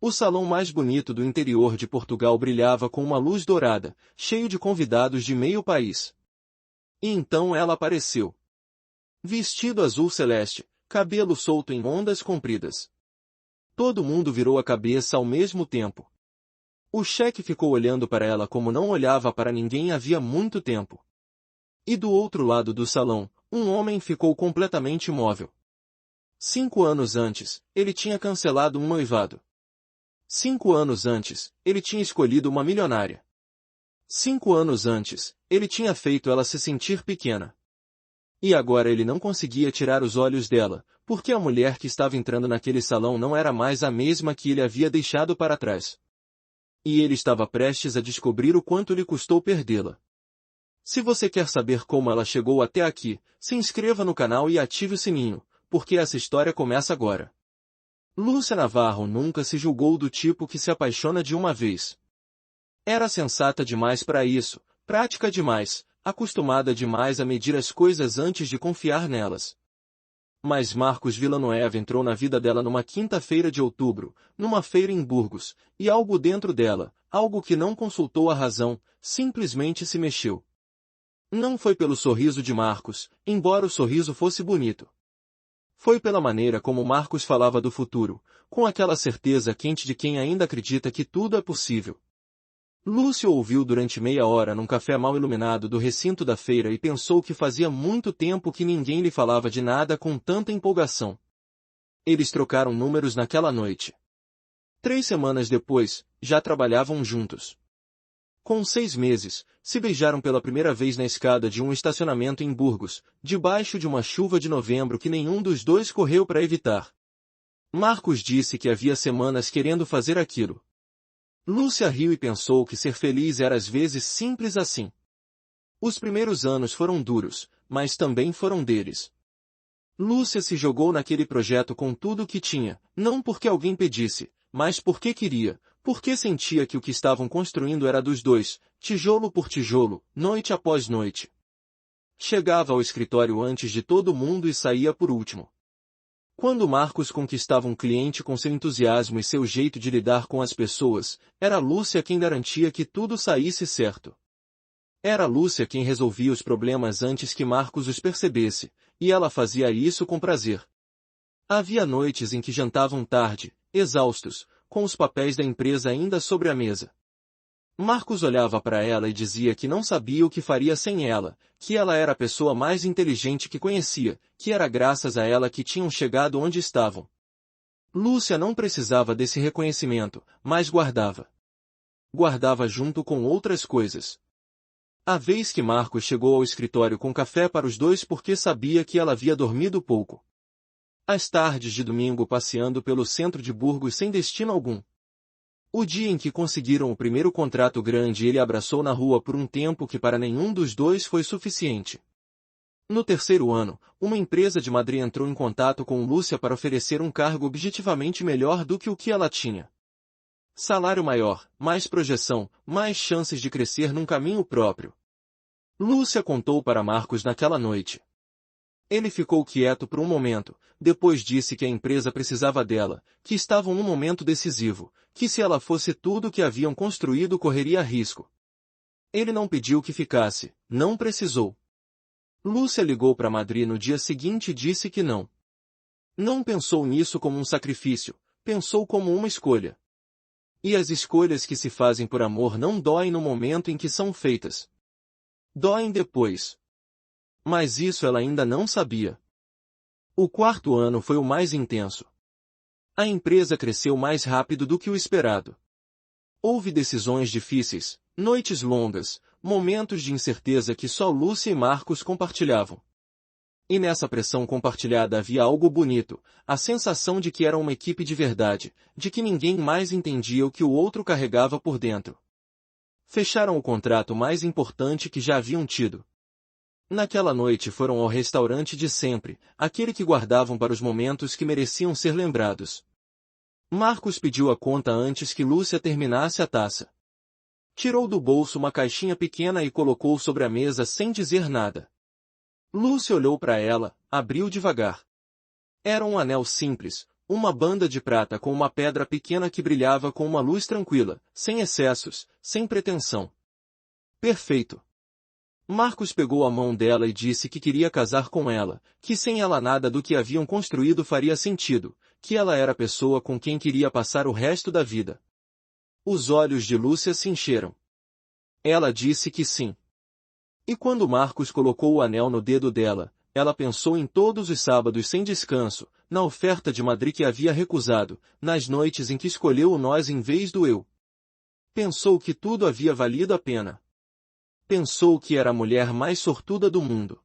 O salão mais bonito do interior de Portugal brilhava com uma luz dourada, cheio de convidados de meio país. E então ela apareceu. Vestido azul celeste, cabelo solto em ondas compridas. Todo mundo virou a cabeça ao mesmo tempo. O chefe ficou olhando para ela como não olhava para ninguém havia muito tempo. E do outro lado do salão, um homem ficou completamente imóvel. 5 anos antes, ele tinha cancelado um noivado. 5 anos antes, ele tinha escolhido uma milionária. 5 anos antes, ele tinha feito ela se sentir pequena. E agora ele não conseguia tirar os olhos dela, porque a mulher que estava entrando naquele salão não era mais a mesma que ele havia deixado para trás. E ele estava prestes a descobrir o quanto lhe custou perdê-la. Se você quer saber como ela chegou até aqui, se inscreva no canal e ative o sininho, porque essa história começa agora. Lúcia Navarro nunca se julgou do tipo que se apaixona de uma vez. Era sensata demais para isso, prática demais, acostumada demais a medir as coisas antes de confiar nelas. Mas Marcos Villanueva entrou na vida dela numa quinta-feira de outubro, numa feira em Burgos, e algo dentro dela, algo que não consultou a razão, simplesmente se mexeu. Não foi pelo sorriso de Marcos, embora o sorriso fosse bonito. Foi pela maneira como Marcos falava do futuro, com aquela certeza quente de quem ainda acredita que tudo é possível. Lúcia ouviu durante meia hora num café mal iluminado do recinto da feira e pensou que fazia muito tempo que ninguém lhe falava de nada com tanta empolgação. Eles trocaram números naquela noite. 3 semanas depois, já trabalhavam juntos. Com 6 meses, se beijaram pela primeira vez na escada de um estacionamento em Burgos, debaixo de uma chuva de novembro que nenhum dos dois correu para evitar. Marcos disse que havia semanas querendo fazer aquilo. Lúcia riu e pensou que ser feliz era às vezes simples assim. Os primeiros anos foram duros, mas também foram deles. Lúcia se jogou naquele projeto com tudo o que tinha, não porque alguém pedisse, mas porque queria, porque sentia que o que estavam construindo era dos dois, tijolo por tijolo, noite após noite. Chegava ao escritório antes de todo mundo e saía por último. Quando Marcos conquistava um cliente com seu entusiasmo e seu jeito de lidar com as pessoas, era Lúcia quem garantia que tudo saísse certo. Era Lúcia quem resolvia os problemas antes que Marcos os percebesse, e ela fazia isso com prazer. Havia noites em que jantavam tarde, exaustos, com os papéis da empresa ainda sobre a mesa. Marcos olhava para ela e dizia que não sabia o que faria sem ela, que ela era a pessoa mais inteligente que conhecia, que era graças a ela que tinham chegado onde estavam. Lúcia não precisava desse reconhecimento, mas guardava. Guardava junto com outras coisas. A vez que Marcos chegou ao escritório com café para os dois porque sabia que ela havia dormido pouco. As tardes de domingo passeando pelo centro de Burgos sem destino algum. O dia em que conseguiram o primeiro contrato grande ele abraçou na rua por um tempo que para nenhum dos dois foi suficiente. No 3º ano, uma empresa de Madrid entrou em contato com Lúcia para oferecer um cargo objetivamente melhor do que o que ela tinha. Salário maior, mais projeção, mais chances de crescer num caminho próprio. Lúcia contou para Marcos naquela noite. Ele ficou quieto por um momento, depois disse que a empresa precisava dela, que estavam num momento decisivo, que se ela fosse tudo o que haviam construído correria risco. Ele não pediu que ficasse, não precisou. Lúcia ligou para Madrid no dia seguinte e disse que não. Não pensou nisso como um sacrifício, pensou como uma escolha. E as escolhas que se fazem por amor não doem no momento em que são feitas. Doem depois. Mas isso ela ainda não sabia. O 4º ano foi o mais intenso. A empresa cresceu mais rápido do que o esperado. Houve decisões difíceis, noites longas, momentos de incerteza que só Lúcia e Marcos compartilhavam. E nessa pressão compartilhada havia algo bonito, a sensação de que era uma equipe de verdade, de que ninguém mais entendia o que o outro carregava por dentro. Fecharam o contrato mais importante que já haviam tido. Naquela noite foram ao restaurante de sempre, aquele que guardavam para os momentos que mereciam ser lembrados. Marcos pediu a conta antes que Lúcia terminasse a taça. Tirou do bolso uma caixinha pequena e colocou sobre a mesa sem dizer nada. Lúcia olhou para ela, abriu devagar. Era um anel simples, uma banda de prata com uma pedra pequena que brilhava com uma luz tranquila, sem excessos, sem pretensão. Perfeito. Marcos pegou a mão dela e disse que queria casar com ela, que sem ela nada do que haviam construído faria sentido, que ela era a pessoa com quem queria passar o resto da vida. Os olhos de Lúcia se encheram. Ela disse que sim. E quando Marcos colocou o anel no dedo dela, ela pensou em todos os sábados sem descanso, na oferta de Madrid que havia recusado, nas noites em que escolheu o nós em vez do eu. Pensou que tudo havia valido a pena. Pensou que era a mulher mais sortuda do mundo.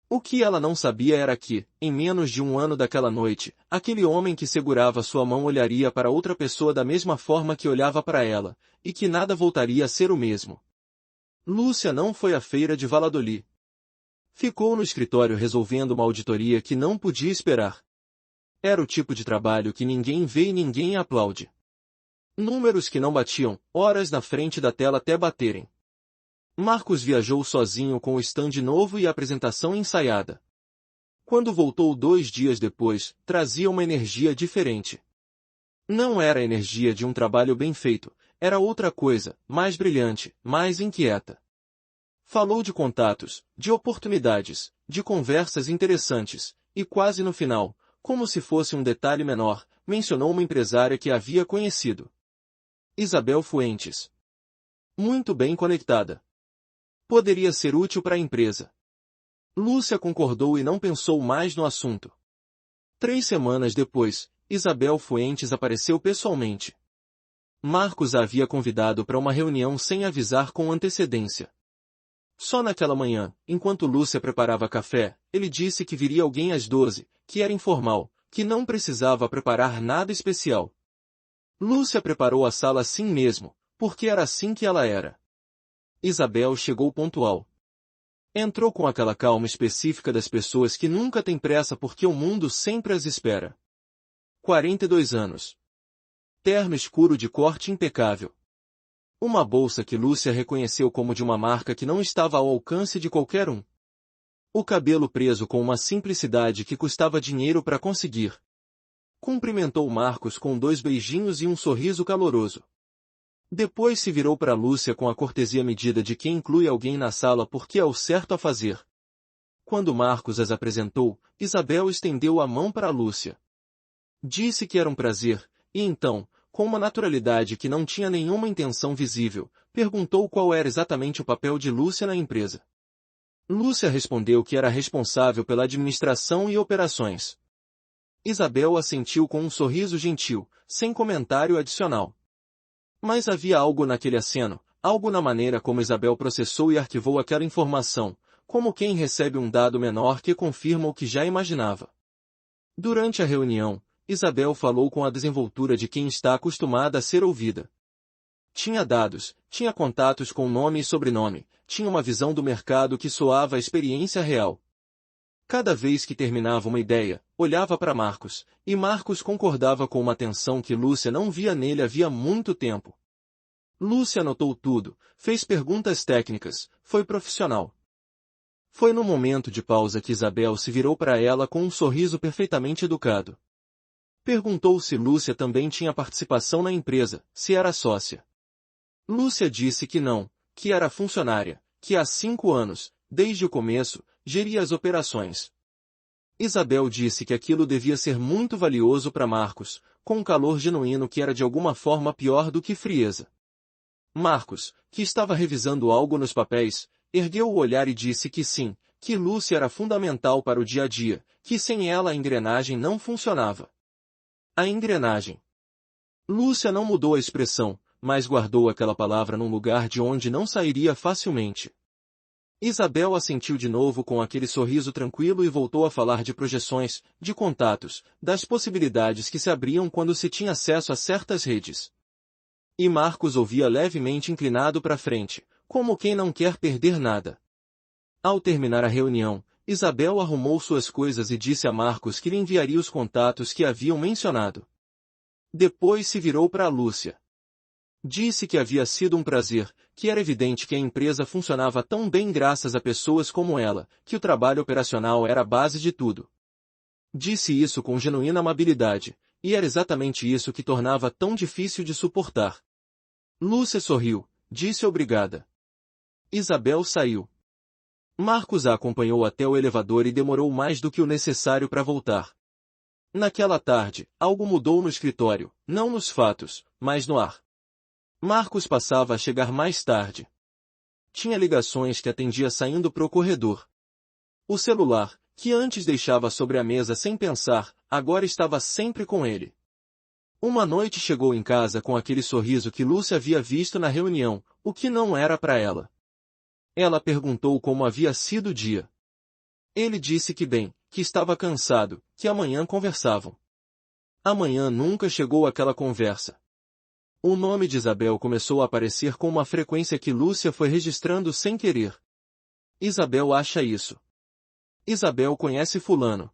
O que ela não sabia era que, em menos de um ano daquela noite, aquele homem que segurava sua mão olharia para outra pessoa da mesma forma que olhava para ela, e que nada voltaria a ser o mesmo. Lúcia não foi à feira de Valladolid. Ficou no escritório resolvendo uma auditoria que não podia esperar. Era o tipo de trabalho que ninguém vê e ninguém aplaude. Números que não batiam, horas na frente da tela até baterem. Marcos viajou sozinho com o stand novo e a apresentação ensaiada. Quando voltou 2 dias depois, trazia uma energia diferente. Não era a energia de um trabalho bem feito, era outra coisa, mais brilhante, mais inquieta. Falou de contatos, de oportunidades, de conversas interessantes, e quase no final, como se fosse um detalhe menor, mencionou uma empresária que havia conhecido. Isabel Fuentes. Muito bem conectada. Poderia ser útil para a empresa. Lúcia concordou e não pensou mais no assunto. 3 semanas depois, Isabel Fuentes apareceu pessoalmente. Marcos a havia convidado para uma reunião sem avisar com antecedência. Só naquela manhã, enquanto Lúcia preparava café, ele disse que viria alguém às 12, que era informal, que não precisava preparar nada especial. Lúcia preparou a sala assim mesmo, porque era assim que ela era. Isabel chegou pontual. Entrou com aquela calma específica das pessoas que nunca têm pressa porque o mundo sempre as espera. 42 anos. Terno escuro de corte impecável. Uma bolsa que Lúcia reconheceu como de uma marca que não estava ao alcance de qualquer um. O cabelo preso com uma simplicidade que custava dinheiro para conseguir. Cumprimentou Marcos com 2 beijinhos e um sorriso caloroso. Depois se virou para Lúcia com a cortesia medida de quem inclui alguém na sala porque é o certo a fazer. Quando Marcos as apresentou, Isabel estendeu a mão para Lúcia. Disse que era um prazer, e então, com uma naturalidade que não tinha nenhuma intenção visível, perguntou qual era exatamente o papel de Lúcia na empresa. Lúcia respondeu que era responsável pela administração e operações. Isabel assentiu com um sorriso gentil, sem comentário adicional. Mas havia algo naquele aceno, algo na maneira como Isabel processou e arquivou aquela informação, como quem recebe um dado menor que confirma o que já imaginava. Durante a reunião, Isabel falou com a desenvoltura de quem está acostumada a ser ouvida. Tinha dados, tinha contatos com nome e sobrenome, tinha uma visão do mercado que soava a experiência real. Cada vez que terminava uma ideia, olhava para Marcos, e Marcos concordava com uma atenção que Lúcia não via nele havia muito tempo. Lúcia anotou tudo, fez perguntas técnicas, foi profissional. Foi no momento de pausa que Isabel se virou para ela com um sorriso perfeitamente educado. Perguntou se Lúcia também tinha participação na empresa, se era sócia. Lúcia disse que não, que era funcionária, que há 5 anos, desde o começo, geria as operações. Isabel disse que aquilo devia ser muito valioso para Marcos, com um calor genuíno que era de alguma forma pior do que frieza. Marcos, que estava revisando algo nos papéis, ergueu o olhar e disse que sim, que Lúcia era fundamental para o dia a dia, que sem ela a engrenagem não funcionava. A engrenagem. Lúcia não mudou a expressão, mas guardou aquela palavra num lugar de onde não sairia facilmente. Isabel assentiu de novo com aquele sorriso tranquilo e voltou a falar de projeções, de contatos, das possibilidades que se abriam quando se tinha acesso a certas redes. E Marcos ouvia levemente inclinado para frente, como quem não quer perder nada. Ao terminar a reunião, Isabel arrumou suas coisas e disse a Marcos que lhe enviaria os contatos que haviam mencionado. Depois se virou para Lúcia. Disse que havia sido um prazer, que era evidente que a empresa funcionava tão bem graças a pessoas como ela, que o trabalho operacional era a base de tudo. Disse isso com genuína amabilidade, e era exatamente isso que tornava tão difícil de suportar. Lúcia sorriu, disse obrigada. Isabel saiu. Marcos a acompanhou até o elevador e demorou mais do que o necessário para voltar. Naquela tarde, algo mudou no escritório, não nos fatos, mas no ar. Marcos passava a chegar mais tarde. Tinha ligações que atendia saindo pro corredor. O celular, que antes deixava sobre a mesa sem pensar, agora estava sempre com ele. Uma noite chegou em casa com aquele sorriso que Lúcia havia visto na reunião, o que não era para ela. Ela perguntou como havia sido o dia. Ele disse que bem, que estava cansado, que amanhã conversavam. Amanhã nunca chegou aquela conversa. O nome de Isabel começou a aparecer com uma frequência que Lúcia foi registrando sem querer. Isabel acha isso. Isabel conhece fulano.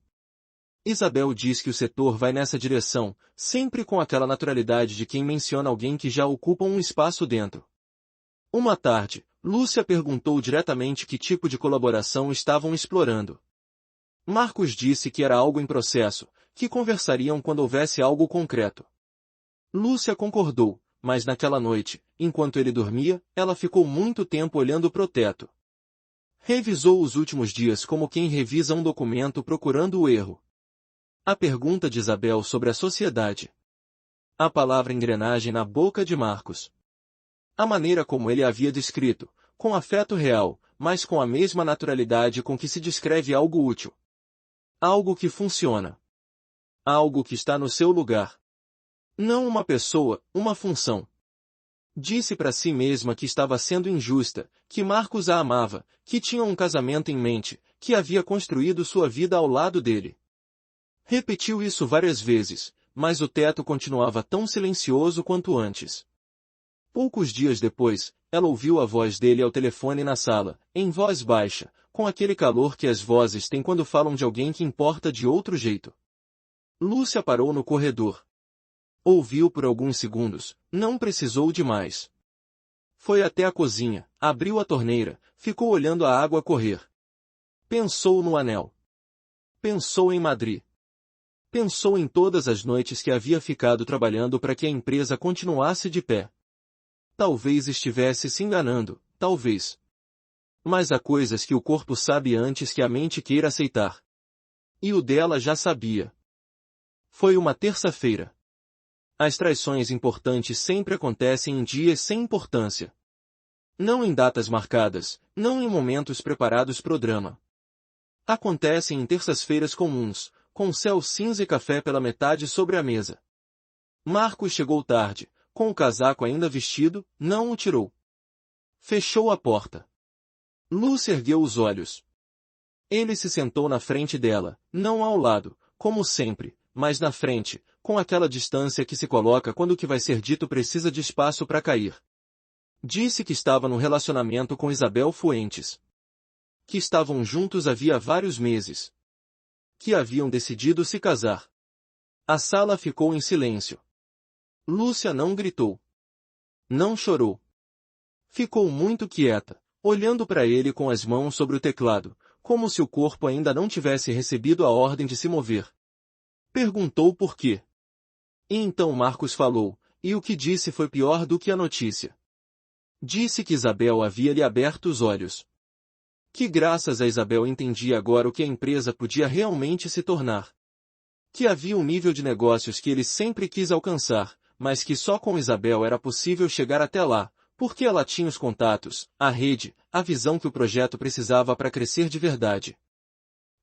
Isabel diz que o setor vai nessa direção, sempre com aquela naturalidade de quem menciona alguém que já ocupa um espaço dentro. Uma tarde, Lúcia perguntou diretamente que tipo de colaboração estavam explorando. Marcos disse que era algo em processo, que conversariam quando houvesse algo concreto. Lúcia concordou, mas naquela noite, enquanto ele dormia, ela ficou muito tempo olhando pro teto. Revisou os últimos dias como quem revisa um documento procurando o erro. A pergunta de Isabel sobre a sociedade. A palavra engrenagem na boca de Marcos. A maneira como ele havia descrito, com afeto real, mas com a mesma naturalidade com que se descreve algo útil. Algo que funciona. Algo que está no seu lugar. Não uma pessoa, uma função. Disse para si mesma que estava sendo injusta, que Marcos a amava, que tinha um casamento em mente, que havia construído sua vida ao lado dele. Repetiu isso várias vezes, mas o teto continuava tão silencioso quanto antes. Poucos dias depois, ela ouviu a voz dele ao telefone na sala, em voz baixa, com aquele calor que as vozes têm quando falam de alguém que importa de outro jeito. Lúcia parou no corredor. Ouviu por alguns segundos, não precisou de mais. Foi até a cozinha, abriu a torneira, ficou olhando a água correr. Pensou no anel. Pensou em Madrid. Pensou em todas as noites que havia ficado trabalhando para que a empresa continuasse de pé. Talvez estivesse se enganando, talvez. Mas há coisas que o corpo sabe antes que a mente queira aceitar. E o dela já sabia. Foi uma terça-feira. As traições importantes sempre acontecem em dias sem importância. Não em datas marcadas, não em momentos preparados pro drama. Acontecem em terças-feiras comuns, com céu cinza e café pela metade sobre a mesa. Marcos chegou tarde, com o casaco ainda vestido, não o tirou. Fechou a porta. Lúcia ergueu os olhos. Ele se sentou na frente dela, não ao lado, como sempre, mas na frente, com aquela distância que se coloca quando o que vai ser dito precisa de espaço para cair. Disse que estava num relacionamento com Isabel Fuentes. Que estavam juntos havia vários meses. Que haviam decidido se casar. A sala ficou em silêncio. Lúcia não gritou. Não chorou. Ficou muito quieta, olhando para ele com as mãos sobre o teclado, como se o corpo ainda não tivesse recebido a ordem de se mover. Perguntou por quê. E então Marcos falou, e o que disse foi pior do que a notícia. Disse que Isabel havia lhe aberto os olhos. Que graças a Isabel entendia agora o que a empresa podia realmente se tornar. Que havia um nível de negócios que ele sempre quis alcançar, mas que só com Isabel era possível chegar até lá, porque ela tinha os contatos, a rede, a visão que o projeto precisava para crescer de verdade.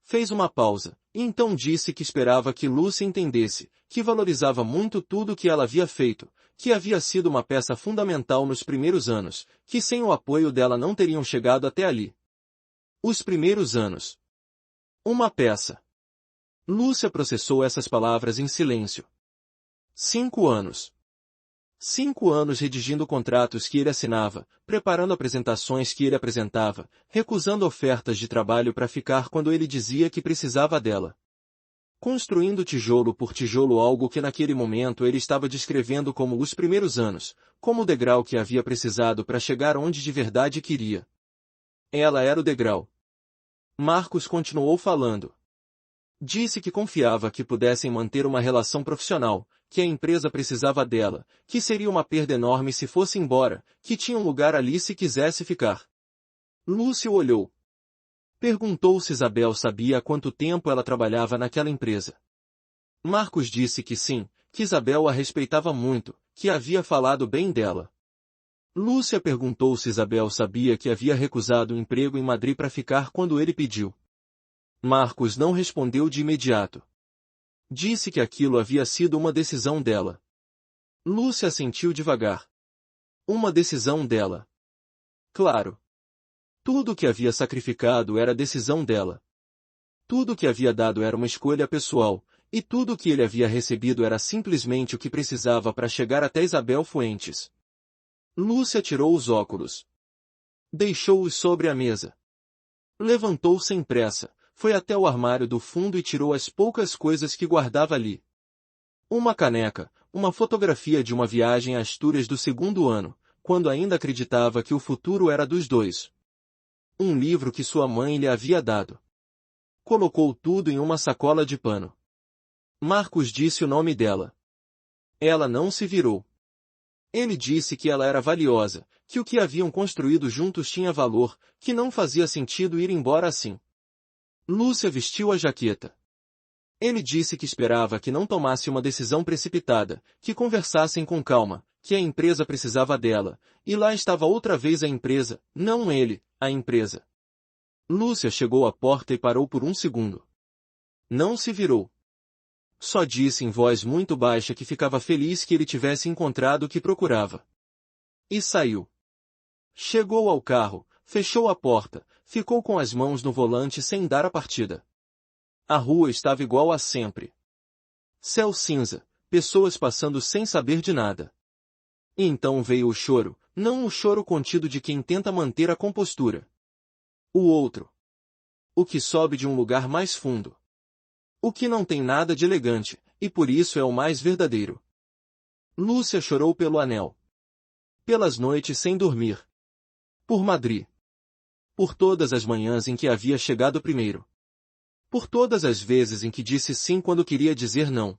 Fez uma pausa, e então disse que esperava que Lúcia entendesse, que valorizava muito tudo o que ela havia feito, que havia sido uma peça fundamental nos primeiros anos, que sem o apoio dela não teriam chegado até ali. Os primeiros anos. Uma peça. Lúcia processou essas palavras em silêncio. 5 anos. 5 anos redigindo contratos que ele assinava, preparando apresentações que ele apresentava, recusando ofertas de trabalho para ficar quando ele dizia que precisava dela. Construindo tijolo por tijolo algo que naquele momento ele estava descrevendo como os primeiros anos, como o degrau que havia precisado para chegar onde de verdade queria. Ela era o degrau. Marcos continuou falando. Disse que confiava que pudessem manter uma relação profissional, que a empresa precisava dela, que seria uma perda enorme se fosse embora, que tinha um lugar ali se quisesse ficar. Lúcio olhou. Perguntou se Isabel sabia há quanto tempo ela trabalhava naquela empresa. Marcos disse que sim, que Isabel a respeitava muito, que havia falado bem dela. Lúcia perguntou se Isabel sabia que havia recusado o emprego em Madrid para ficar quando ele pediu. Marcos não respondeu de imediato. Disse que aquilo havia sido uma decisão dela. Lúcia assentiu devagar. Uma decisão dela. Claro. Tudo o que havia sacrificado era a decisão dela. Tudo o que havia dado era uma escolha pessoal, e tudo o que ele havia recebido era simplesmente o que precisava para chegar até Isabel Fuentes. Lúcia tirou os óculos. Deixou-os sobre a mesa. Levantou sem pressa, foi até o armário do fundo e tirou as poucas coisas que guardava ali. Uma caneca, uma fotografia de uma viagem a Astúrias do segundo ano, quando ainda acreditava que o futuro era dos dois. Um livro que sua mãe lhe havia dado. Colocou tudo em uma sacola de pano. Marcos disse o nome dela. Ela não se virou. Ele disse que ela era valiosa, que o que haviam construído juntos tinha valor, que não fazia sentido ir embora assim. Lúcia vestiu a jaqueta. Ele disse que esperava que não tomasse uma decisão precipitada, que conversassem com calma, que a empresa precisava dela, e lá estava outra vez a empresa, não ele, a empresa. Lúcia chegou à porta e parou por um segundo. Não se virou. Só disse em voz muito baixa que ficava feliz que ele tivesse encontrado o que procurava. E saiu. Chegou ao carro, fechou a porta, ficou com as mãos no volante sem dar a partida. A rua estava igual a sempre. Céu cinza, pessoas passando sem saber de nada. E então veio o choro, não o choro contido de quem tenta manter a compostura. O outro. O que sobe de um lugar mais fundo. O que não tem nada de elegante, e por isso é o mais verdadeiro. Lúcia chorou pelo anel. Pelas noites sem dormir. Por Madrid. Por todas as manhãs em que havia chegado primeiro. Por todas as vezes em que disse sim quando queria dizer não.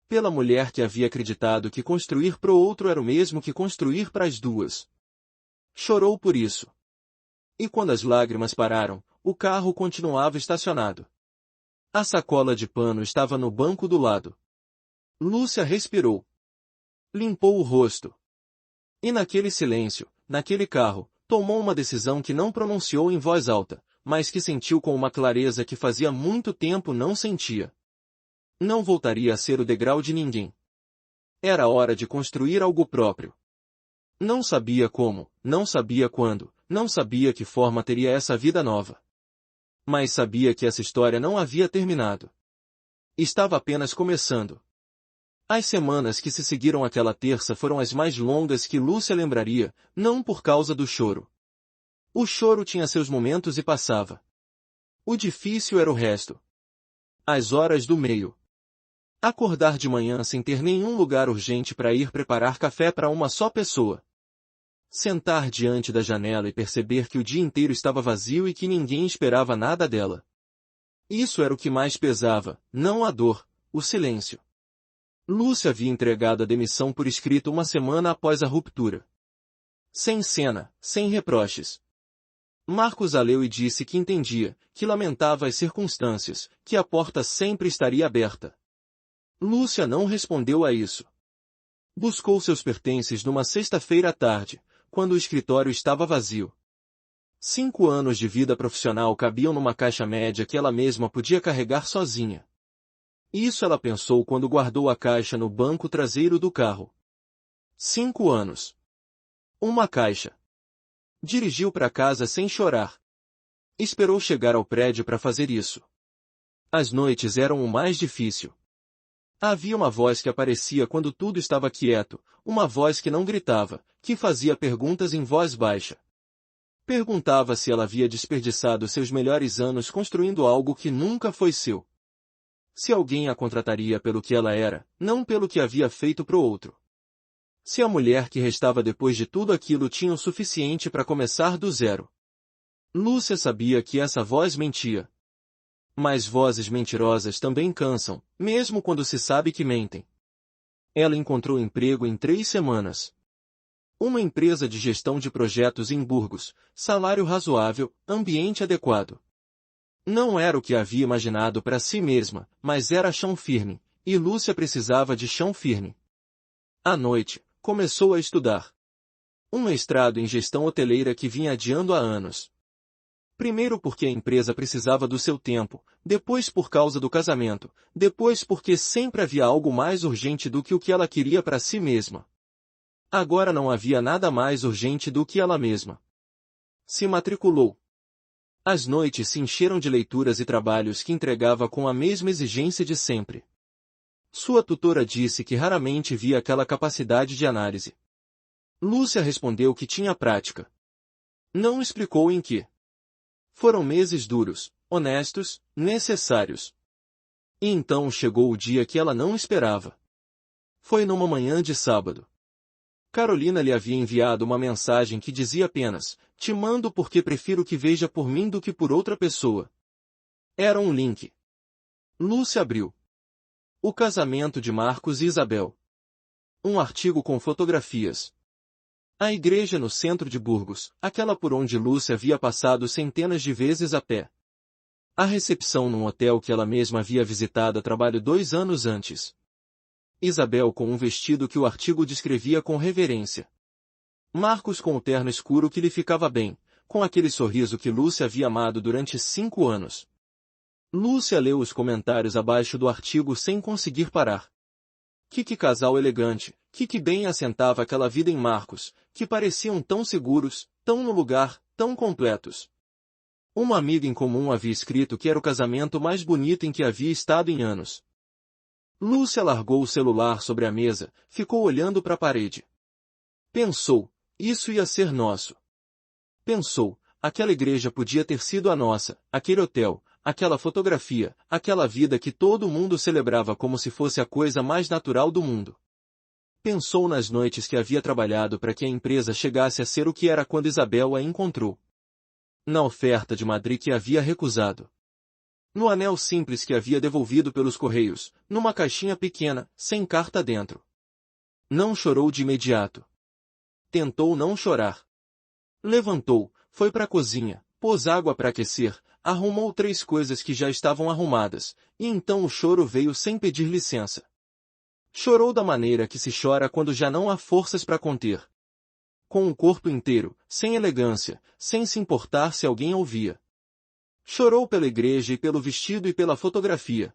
Pela mulher que havia acreditado que construir pro outro era o mesmo que construir para as duas. Chorou por isso. E quando as lágrimas pararam, o carro continuava estacionado. A sacola de pano estava no banco do lado. Lúcia respirou. Limpou o rosto. E naquele silêncio, naquele carro, tomou uma decisão que não pronunciou em voz alta, mas que sentiu com uma clareza que fazia muito tempo não sentia. Não voltaria a ser o degrau de ninguém. Era hora de construir algo próprio. Não sabia como, não sabia quando, não sabia que forma teria essa vida nova. Mas sabia que essa história não havia terminado. Estava apenas começando. As semanas que se seguiram aquela terça foram as mais longas que Lúcia lembraria, não por causa do choro. O choro tinha seus momentos e passava. O difícil era o resto. As horas do meio. Acordar de manhã sem ter nenhum lugar urgente para ir preparar café para uma só pessoa. Sentar diante da janela e perceber que o dia inteiro estava vazio e que ninguém esperava nada dela. Isso era o que mais pesava, não a dor, o silêncio. Lúcia havia entregado a demissão por escrito uma semana após a ruptura. Sem cena, sem reproches. Marcos a leu e disse que entendia, que lamentava as circunstâncias, que a porta sempre estaria aberta. Lúcia não respondeu a isso. Buscou seus pertences numa sexta-feira à tarde, quando o escritório estava vazio. 5 anos de vida profissional cabiam numa caixa média que ela mesma podia carregar sozinha. Isso ela pensou quando guardou a caixa no banco traseiro do carro. 5 anos. Uma caixa. Dirigiu para casa sem chorar. Esperou chegar ao prédio para fazer isso. As noites eram o mais difícil. Havia uma voz que aparecia quando tudo estava quieto, uma voz que não gritava, que fazia perguntas em voz baixa. Perguntava se ela havia desperdiçado seus melhores anos construindo algo que nunca foi seu. Se alguém a contrataria pelo que ela era, não pelo que havia feito pro outro. Se a mulher que restava depois de tudo aquilo tinha o suficiente para começar do zero. Lúcia sabia que essa voz mentia. Mas vozes mentirosas também cansam, mesmo quando se sabe que mentem. Ela encontrou emprego em 3 semanas. Uma empresa de gestão de projetos em Burgos, salário razoável, ambiente adequado. Não era o que havia imaginado para si mesma, mas era chão firme, e Lúcia precisava de chão firme. À noite, começou a estudar. Um mestrado em gestão hoteleira que vinha adiando há anos. Primeiro porque a empresa precisava do seu tempo, depois por causa do casamento, depois porque sempre havia algo mais urgente do que o que ela queria para si mesma. Agora não havia nada mais urgente do que ela mesma. Se matriculou. As noites se encheram de leituras e trabalhos que entregava com a mesma exigência de sempre. Sua tutora disse que raramente via aquela capacidade de análise. Lúcia respondeu que tinha prática. Não explicou em que. Foram meses duros, honestos, necessários. E então chegou o dia que ela não esperava. Foi numa manhã de sábado. Carolina lhe havia enviado uma mensagem que dizia apenas: "Te mando porque prefiro que veja por mim do que por outra pessoa." Era um link. Lúcia abriu. O casamento de Marcos e Isabel. Um artigo com fotografias. A igreja no centro de Burgos, aquela por onde Lúcia havia passado centenas de vezes a pé. A recepção num hotel que ela mesma havia visitado a trabalho 2 anos antes. Isabel com um vestido que o artigo descrevia com reverência. Marcos com o terno escuro que lhe ficava bem, com aquele sorriso que Lúcia havia amado durante 5 anos. Lúcia leu os comentários abaixo do artigo sem conseguir parar. Que casal elegante, que bem assentava aquela vida em Marcos, que pareciam tão seguros, tão no lugar, tão completos. Uma amiga em comum havia escrito que era o casamento mais bonito em que havia estado em anos. Lúcia largou o celular sobre a mesa, ficou olhando para a parede. Pensou, isso ia ser nosso. Pensou, aquela igreja podia ter sido a nossa, aquele hotel, aquela fotografia, aquela vida que todo mundo celebrava como se fosse a coisa mais natural do mundo. Pensou nas noites que havia trabalhado para que a empresa chegasse a ser o que era quando Isabel a encontrou. Na oferta de Madrid que havia recusado. No anel simples que havia devolvido pelos correios, numa caixinha pequena, sem carta dentro. Não chorou de imediato. Tentou não chorar. Levantou, foi para a cozinha, pôs água para aquecer, arrumou 3 coisas que já estavam arrumadas, e então o choro veio sem pedir licença. Chorou da maneira que se chora quando já não há forças para conter. Com o corpo inteiro, sem elegância, sem se importar se alguém ouvia. Chorou pela igreja e pelo vestido e pela fotografia.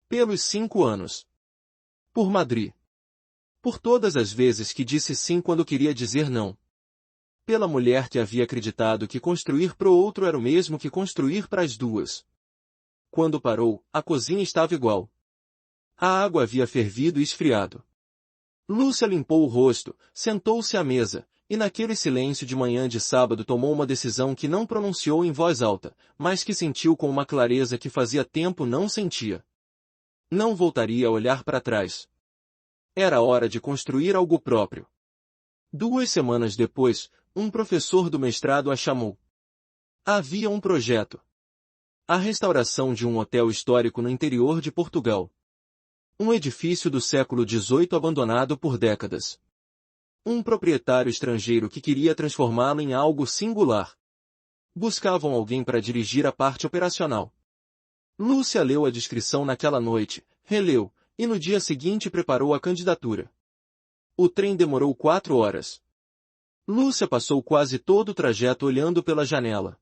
Pelos 5 anos. Por Madrid. Por todas as vezes que disse sim quando queria dizer não. Pela mulher que havia acreditado que construir para o outro era o mesmo que construir para as duas. Quando parou, a cozinha estava igual. A água havia fervido e esfriado. Lúcia limpou o rosto, sentou-se à mesa, e naquele silêncio de manhã de sábado tomou uma decisão que não pronunciou em voz alta, mas que sentiu com uma clareza que fazia tempo não sentia. Não voltaria a olhar para trás. Era hora de construir algo próprio. 2 semanas depois, um professor do mestrado a chamou. Havia um projeto. A restauração de um hotel histórico no interior de Portugal. Um edifício do século XVIII abandonado por décadas. Um proprietário estrangeiro que queria transformá-lo em algo singular. Buscavam alguém para dirigir a parte operacional. Lúcia leu a descrição naquela noite, releu, e no dia seguinte preparou a candidatura. O trem demorou 4 horas. Lúcia passou quase todo o trajeto olhando pela janela.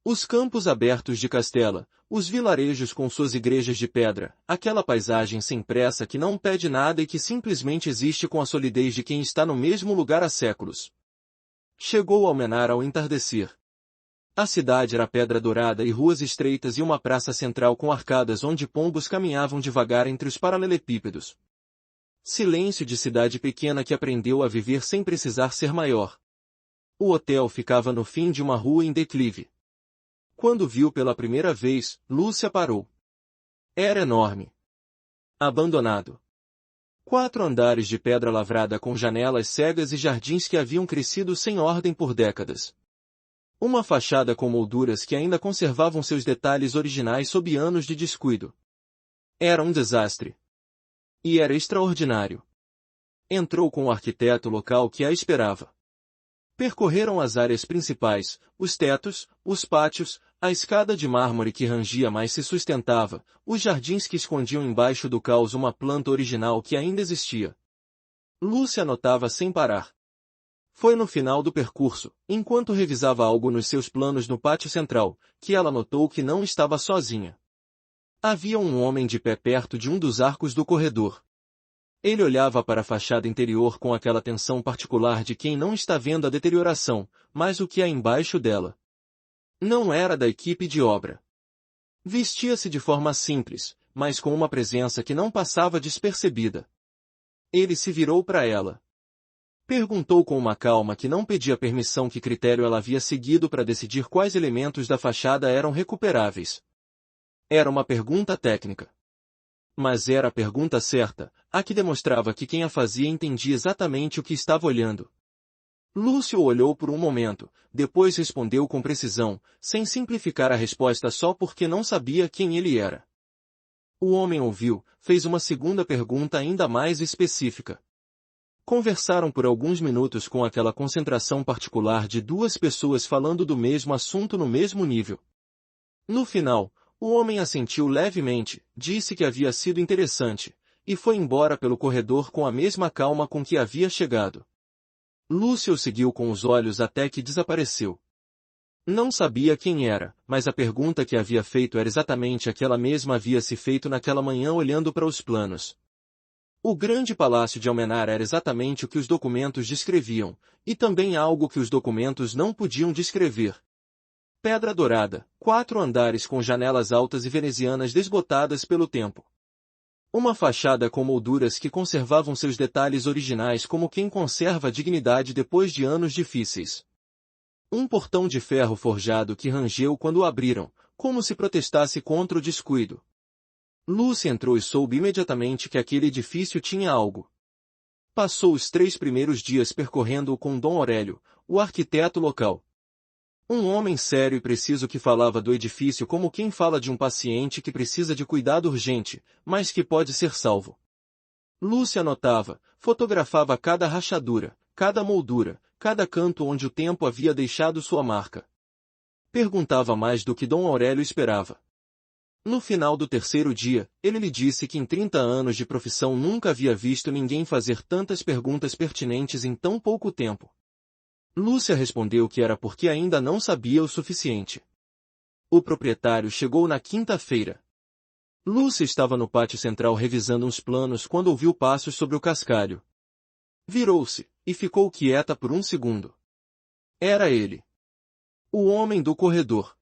Os campos abertos de Castela, os vilarejos com suas igrejas de pedra, aquela paisagem sem pressa que não pede nada e que simplesmente existe com a solidez de quem está no mesmo lugar há séculos. Chegou a Almenar ao entardecer. A cidade era pedra dourada e ruas estreitas e uma praça central com arcadas onde pombos caminhavam devagar entre os paralelepípedos. Silêncio de cidade pequena que aprendeu a viver sem precisar ser maior. O hotel ficava no fim de uma rua em declive. Quando viu pela primeira vez, Lúcia parou. Era enorme. Abandonado. 4 andares de pedra lavrada com janelas cegas e jardins que haviam crescido sem ordem por décadas. Uma fachada com molduras que ainda conservavam seus detalhes originais sob anos de descuido. Era um desastre. E era extraordinário. Entrou com o arquiteto local que a esperava. Percorreram as áreas principais, os tetos, os pátios, a escada de mármore que rangia mas se sustentava, os jardins que escondiam embaixo do caos uma planta original que ainda existia. Lúcia anotava sem parar. Foi no final do percurso, enquanto revisava algo nos seus planos no pátio central, que ela notou que não estava sozinha. Havia um homem de pé perto de um dos arcos do corredor. Ele olhava para a fachada interior com aquela atenção particular de quem não está vendo a deterioração, mas o que há embaixo dela. Não era da equipe de obra. Vestia-se de forma simples, mas com uma presença que não passava despercebida. Ele se virou para ela. Perguntou com uma calma que não pedia permissão que critério ela havia seguido para decidir quais elementos da fachada eram recuperáveis. Era uma pergunta técnica. Mas era a pergunta certa, a que demonstrava que quem a fazia entendia exatamente o que estava olhando. Lúcio olhou por um momento, depois respondeu com precisão, sem simplificar a resposta só porque não sabia quem ele era. O homem ouviu, fez uma segunda pergunta ainda mais específica. Conversaram por alguns minutos com aquela concentração particular de duas pessoas falando do mesmo assunto no mesmo nível. No final, o homem assentiu levemente, disse que havia sido interessante, e foi embora pelo corredor com a mesma calma com que havia chegado. Lúcio o seguiu com os olhos até que desapareceu. Não sabia quem era, mas a pergunta que havia feito era exatamente aquela mesma havia se feito naquela manhã olhando para os planos. O grande palácio de Almenar era exatamente o que os documentos descreviam, e também algo que os documentos não podiam descrever. Pedra dourada, 4 andares com janelas altas e venezianas desbotadas pelo tempo. Uma fachada com molduras que conservavam seus detalhes originais como quem conserva a dignidade depois de anos difíceis. Um portão de ferro forjado que rangeu quando o abriram, como se protestasse contra o descuido. Lúcia entrou e soube imediatamente que aquele edifício tinha algo. Passou os 3 primeiros dias percorrendo-o com Dom Aurélio, o arquiteto local. Um homem sério e preciso que falava do edifício como quem fala de um paciente que precisa de cuidado urgente, mas que pode ser salvo. Lúcia anotava, fotografava cada rachadura, cada moldura, cada canto onde o tempo havia deixado sua marca. Perguntava mais do que Dom Aurélio esperava. No final do 3º dia, ele lhe disse que em 30 anos de profissão nunca havia visto ninguém fazer tantas perguntas pertinentes em tão pouco tempo. Lúcia respondeu que era porque ainda não sabia o suficiente. O proprietário chegou na quinta-feira. Lúcia estava no pátio central revisando uns planos quando ouviu passos sobre o cascalho. Virou-se, e ficou quieta por um segundo. Era ele. O homem do corredor.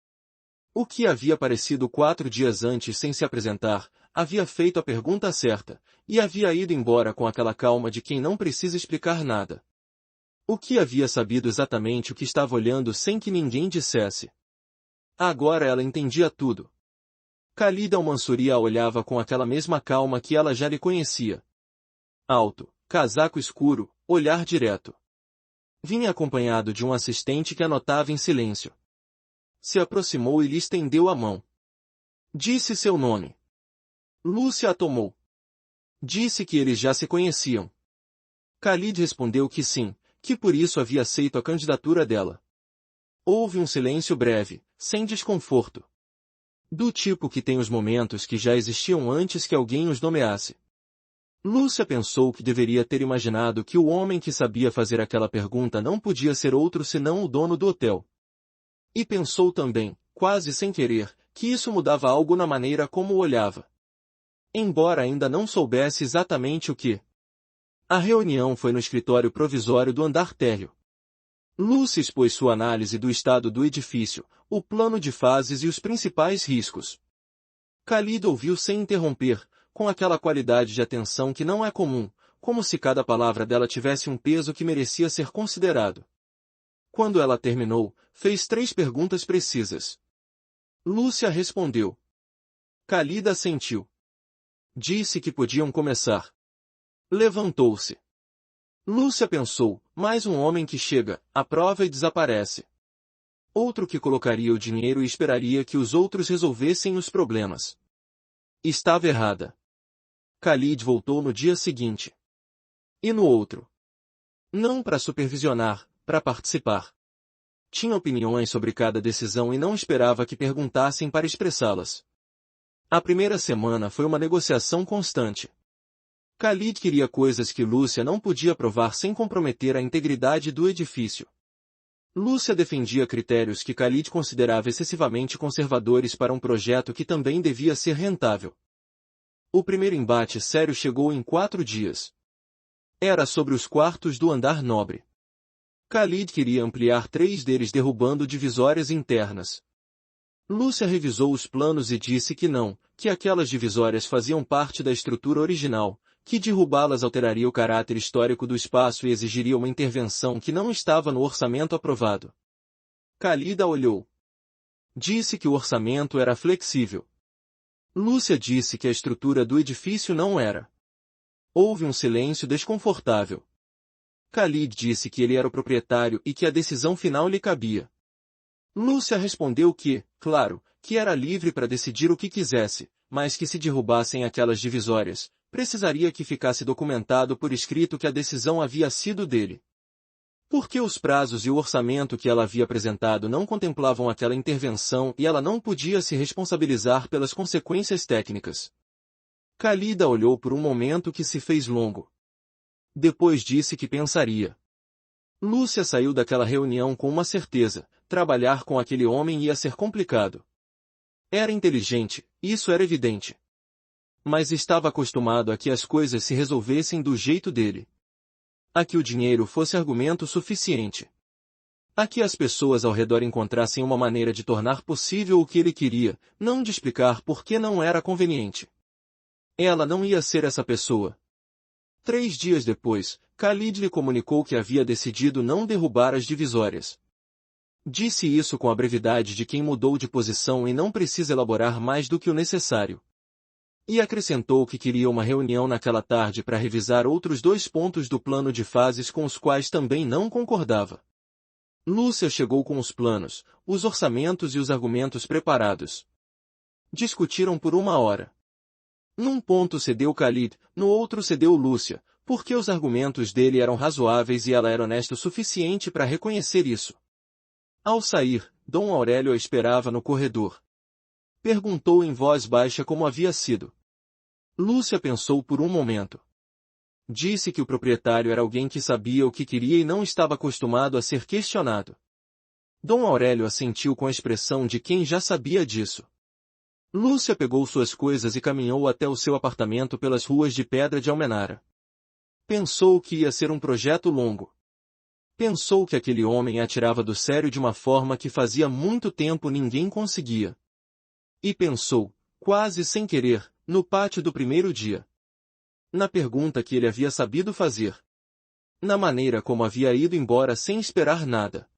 O que havia aparecido 4 dias antes sem se apresentar, havia feito a pergunta certa, e havia ido embora com aquela calma de quem não precisa explicar nada. O que havia sabido exatamente o que estava olhando sem que ninguém dissesse. Agora ela entendia tudo. Khalid al-Mansuri a olhava com aquela mesma calma que ela já lhe conhecia. Alto, casaco escuro, olhar direto. Vinha acompanhado de um assistente que anotava em silêncio. Se aproximou e lhe estendeu a mão. Disse seu nome. Lúcia a tomou. Disse que eles já se conheciam. Khalid respondeu que sim, que por isso havia aceito a candidatura dela. Houve um silêncio breve, sem desconforto. Do tipo que tem os momentos que já existiam antes que alguém os nomeasse. Lúcia pensou que deveria ter imaginado que o homem que sabia fazer aquela pergunta não podia ser outro senão o dono do hotel. E pensou também, quase sem querer, que isso mudava algo na maneira como o olhava. Embora ainda não soubesse exatamente o que. A reunião foi no escritório provisório do andar térreo. Lúcia expôs sua análise do estado do edifício, o plano de fases e os principais riscos. Khalid ouviu sem interromper, com aquela qualidade de atenção que não é comum, como se cada palavra dela tivesse um peso que merecia ser considerado. Quando ela terminou, fez 3 perguntas precisas. Lúcia respondeu. Khalid assentiu. Disse que podiam começar. Levantou-se. Lúcia pensou, mais um homem que chega, aprova e desaparece. Outro que colocaria o dinheiro e esperaria que os outros resolvessem os problemas. Estava errada. Khalid voltou no dia seguinte. E no outro. Não para supervisionar, para participar. Tinha opiniões sobre cada decisão e não esperava que perguntassem para expressá-las. A primeira semana foi uma negociação constante. Khalid queria coisas que Lúcia não podia provar sem comprometer a integridade do edifício. Lúcia defendia critérios que Khalid considerava excessivamente conservadores para um projeto que também devia ser rentável. O primeiro embate sério chegou em 4 dias. Era sobre os quartos do andar nobre. Khalid queria ampliar 3 deles derrubando divisórias internas. Lúcia revisou os planos e disse que não, que aquelas divisórias faziam parte da estrutura original, que derrubá-las alteraria o caráter histórico do espaço e exigiria uma intervenção que não estava no orçamento aprovado. Khalid a olhou. Disse que o orçamento era flexível. Lúcia disse que a estrutura do edifício não era. Houve um silêncio desconfortável. Khalid disse que ele era o proprietário e que a decisão final lhe cabia. Lúcia respondeu que, claro, que era livre para decidir o que quisesse, mas que se derrubassem aquelas divisórias, precisaria que ficasse documentado por escrito que a decisão havia sido dele. Porque os prazos e o orçamento que ela havia apresentado não contemplavam aquela intervenção e ela não podia se responsabilizar pelas consequências técnicas. Khalid a olhou por um momento que se fez longo. Depois disse que pensaria. Lúcia saiu daquela reunião com uma certeza: trabalhar com aquele homem ia ser complicado. Era inteligente, isso era evidente. Mas estava acostumado a que as coisas se resolvessem do jeito dele. A que o dinheiro fosse argumento suficiente. A que as pessoas ao redor encontrassem uma maneira de tornar possível o que ele queria, não de explicar por que não era conveniente. Ela não ia ser essa pessoa. 3 dias depois, Khalid lhe comunicou que havia decidido não derrubar as divisórias. Disse isso com a brevidade de quem mudou de posição e não precisa elaborar mais do que o necessário. E acrescentou que queria uma reunião naquela tarde para revisar outros 2 pontos do plano de fases com os quais também não concordava. Lúcia chegou com os planos, os orçamentos e os argumentos preparados. Discutiram por 1 hora. Num ponto cedeu Khalid, no outro cedeu Lúcia, porque os argumentos dele eram razoáveis e ela era honesta o suficiente para reconhecer isso. Ao sair, Dom Aurélio a esperava no corredor. Perguntou em voz baixa como havia sido. Lúcia pensou por um momento. Disse que o proprietário era alguém que sabia o que queria e não estava acostumado a ser questionado. Dom Aurélio assentiu com a expressão de quem já sabia disso. Lúcia pegou suas coisas e caminhou até o seu apartamento pelas ruas de pedra de Almenara. Pensou que ia ser um projeto longo. Pensou que aquele homem a tirava do sério de uma forma que fazia muito tempo ninguém conseguia. E pensou, quase sem querer, no pátio do primeiro dia. Na pergunta que ele havia sabido fazer. Na maneira como havia ido embora sem esperar nada.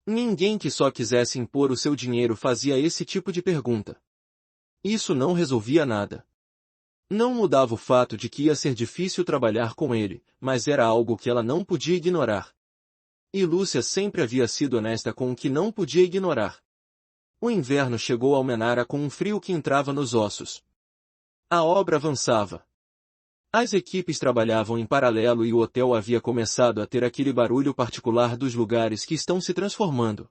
Ninguém que só quisesse impor o seu dinheiro fazia esse tipo de pergunta. Isso não resolvia nada. Não mudava o fato de que ia ser difícil trabalhar com ele, mas era algo que ela não podia ignorar. E Lúcia sempre havia sido honesta com o que não podia ignorar. O inverno chegou a Almenara com um frio que entrava nos ossos. A obra avançava. As equipes trabalhavam em paralelo e o hotel havia começado a ter aquele barulho particular dos lugares que estão se transformando.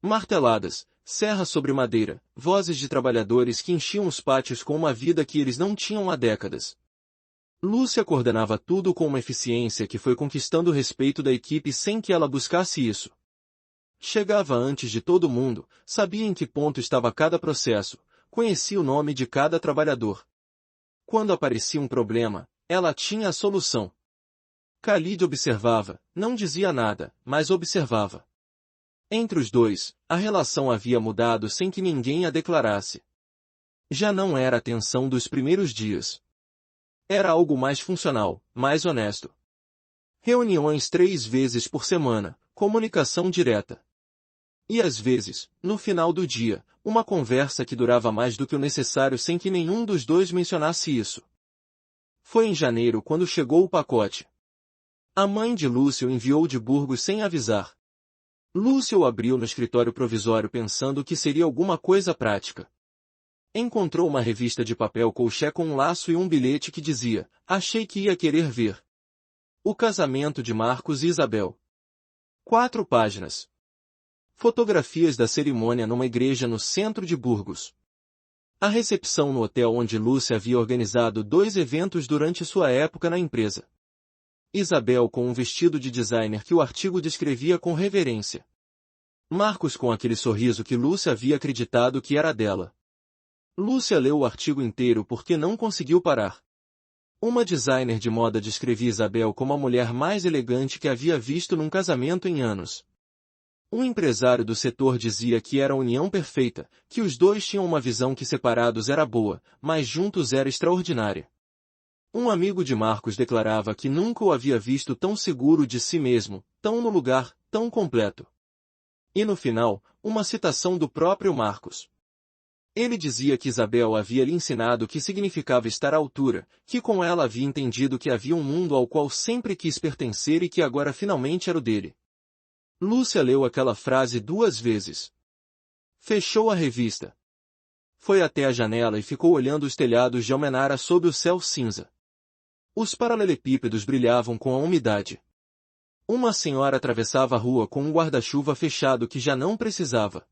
Marteladas, serra sobre madeira, vozes de trabalhadores que enchiam os pátios com uma vida que eles não tinham há décadas. Lúcia coordenava tudo com uma eficiência que foi conquistando o respeito da equipe sem que ela buscasse isso. Chegava antes de todo mundo, sabia em que ponto estava cada processo, conhecia o nome de cada trabalhador. Quando aparecia um problema, ela tinha a solução. Khalid observava, não dizia nada, mas observava. Entre os dois, a relação havia mudado sem que ninguém a declarasse. Já não era a tensão dos primeiros dias. Era algo mais funcional, mais honesto. Reuniões 3 vezes por semana, comunicação direta. E às vezes, no final do dia, uma conversa que durava mais do que o necessário sem que nenhum dos dois mencionasse isso. Foi em janeiro quando chegou o pacote. A mãe de Lúcio enviou de Burgos sem avisar. Lúcia o abriu no escritório provisório pensando que seria alguma coisa prática. Encontrou uma revista de papel colché com um laço e um bilhete que dizia: "Achei que ia querer ver. O casamento de Marcos e Isabel." 4 páginas. Fotografias da cerimônia numa igreja no centro de Burgos. A recepção no hotel onde Lúcia havia organizado 2 eventos durante sua época na empresa. Isabel com um vestido de designer que o artigo descrevia com reverência. Marcos com aquele sorriso que Lúcia havia acreditado que era dela. Lúcia leu o artigo inteiro porque não conseguiu parar. Uma designer de moda descrevia Isabel como a mulher mais elegante que havia visto num casamento em anos. Um empresário do setor dizia que era a união perfeita, que os dois tinham uma visão que separados era boa, mas juntos era extraordinária. Um amigo de Marcos declarava que nunca o havia visto tão seguro de si mesmo, tão no lugar, tão completo. E no final, uma citação do próprio Marcos. Ele dizia que Isabel havia lhe ensinado o que significava estar à altura, que com ela havia entendido que havia um mundo ao qual sempre quis pertencer e que agora finalmente era o dele. Lúcia leu aquela frase 2 vezes. Fechou a revista. Foi até a janela e ficou olhando os telhados de Almenara sob o céu cinza. Os paralelepípedos brilhavam com a umidade. Uma senhora atravessava a rua com um guarda-chuva fechado que já não precisava.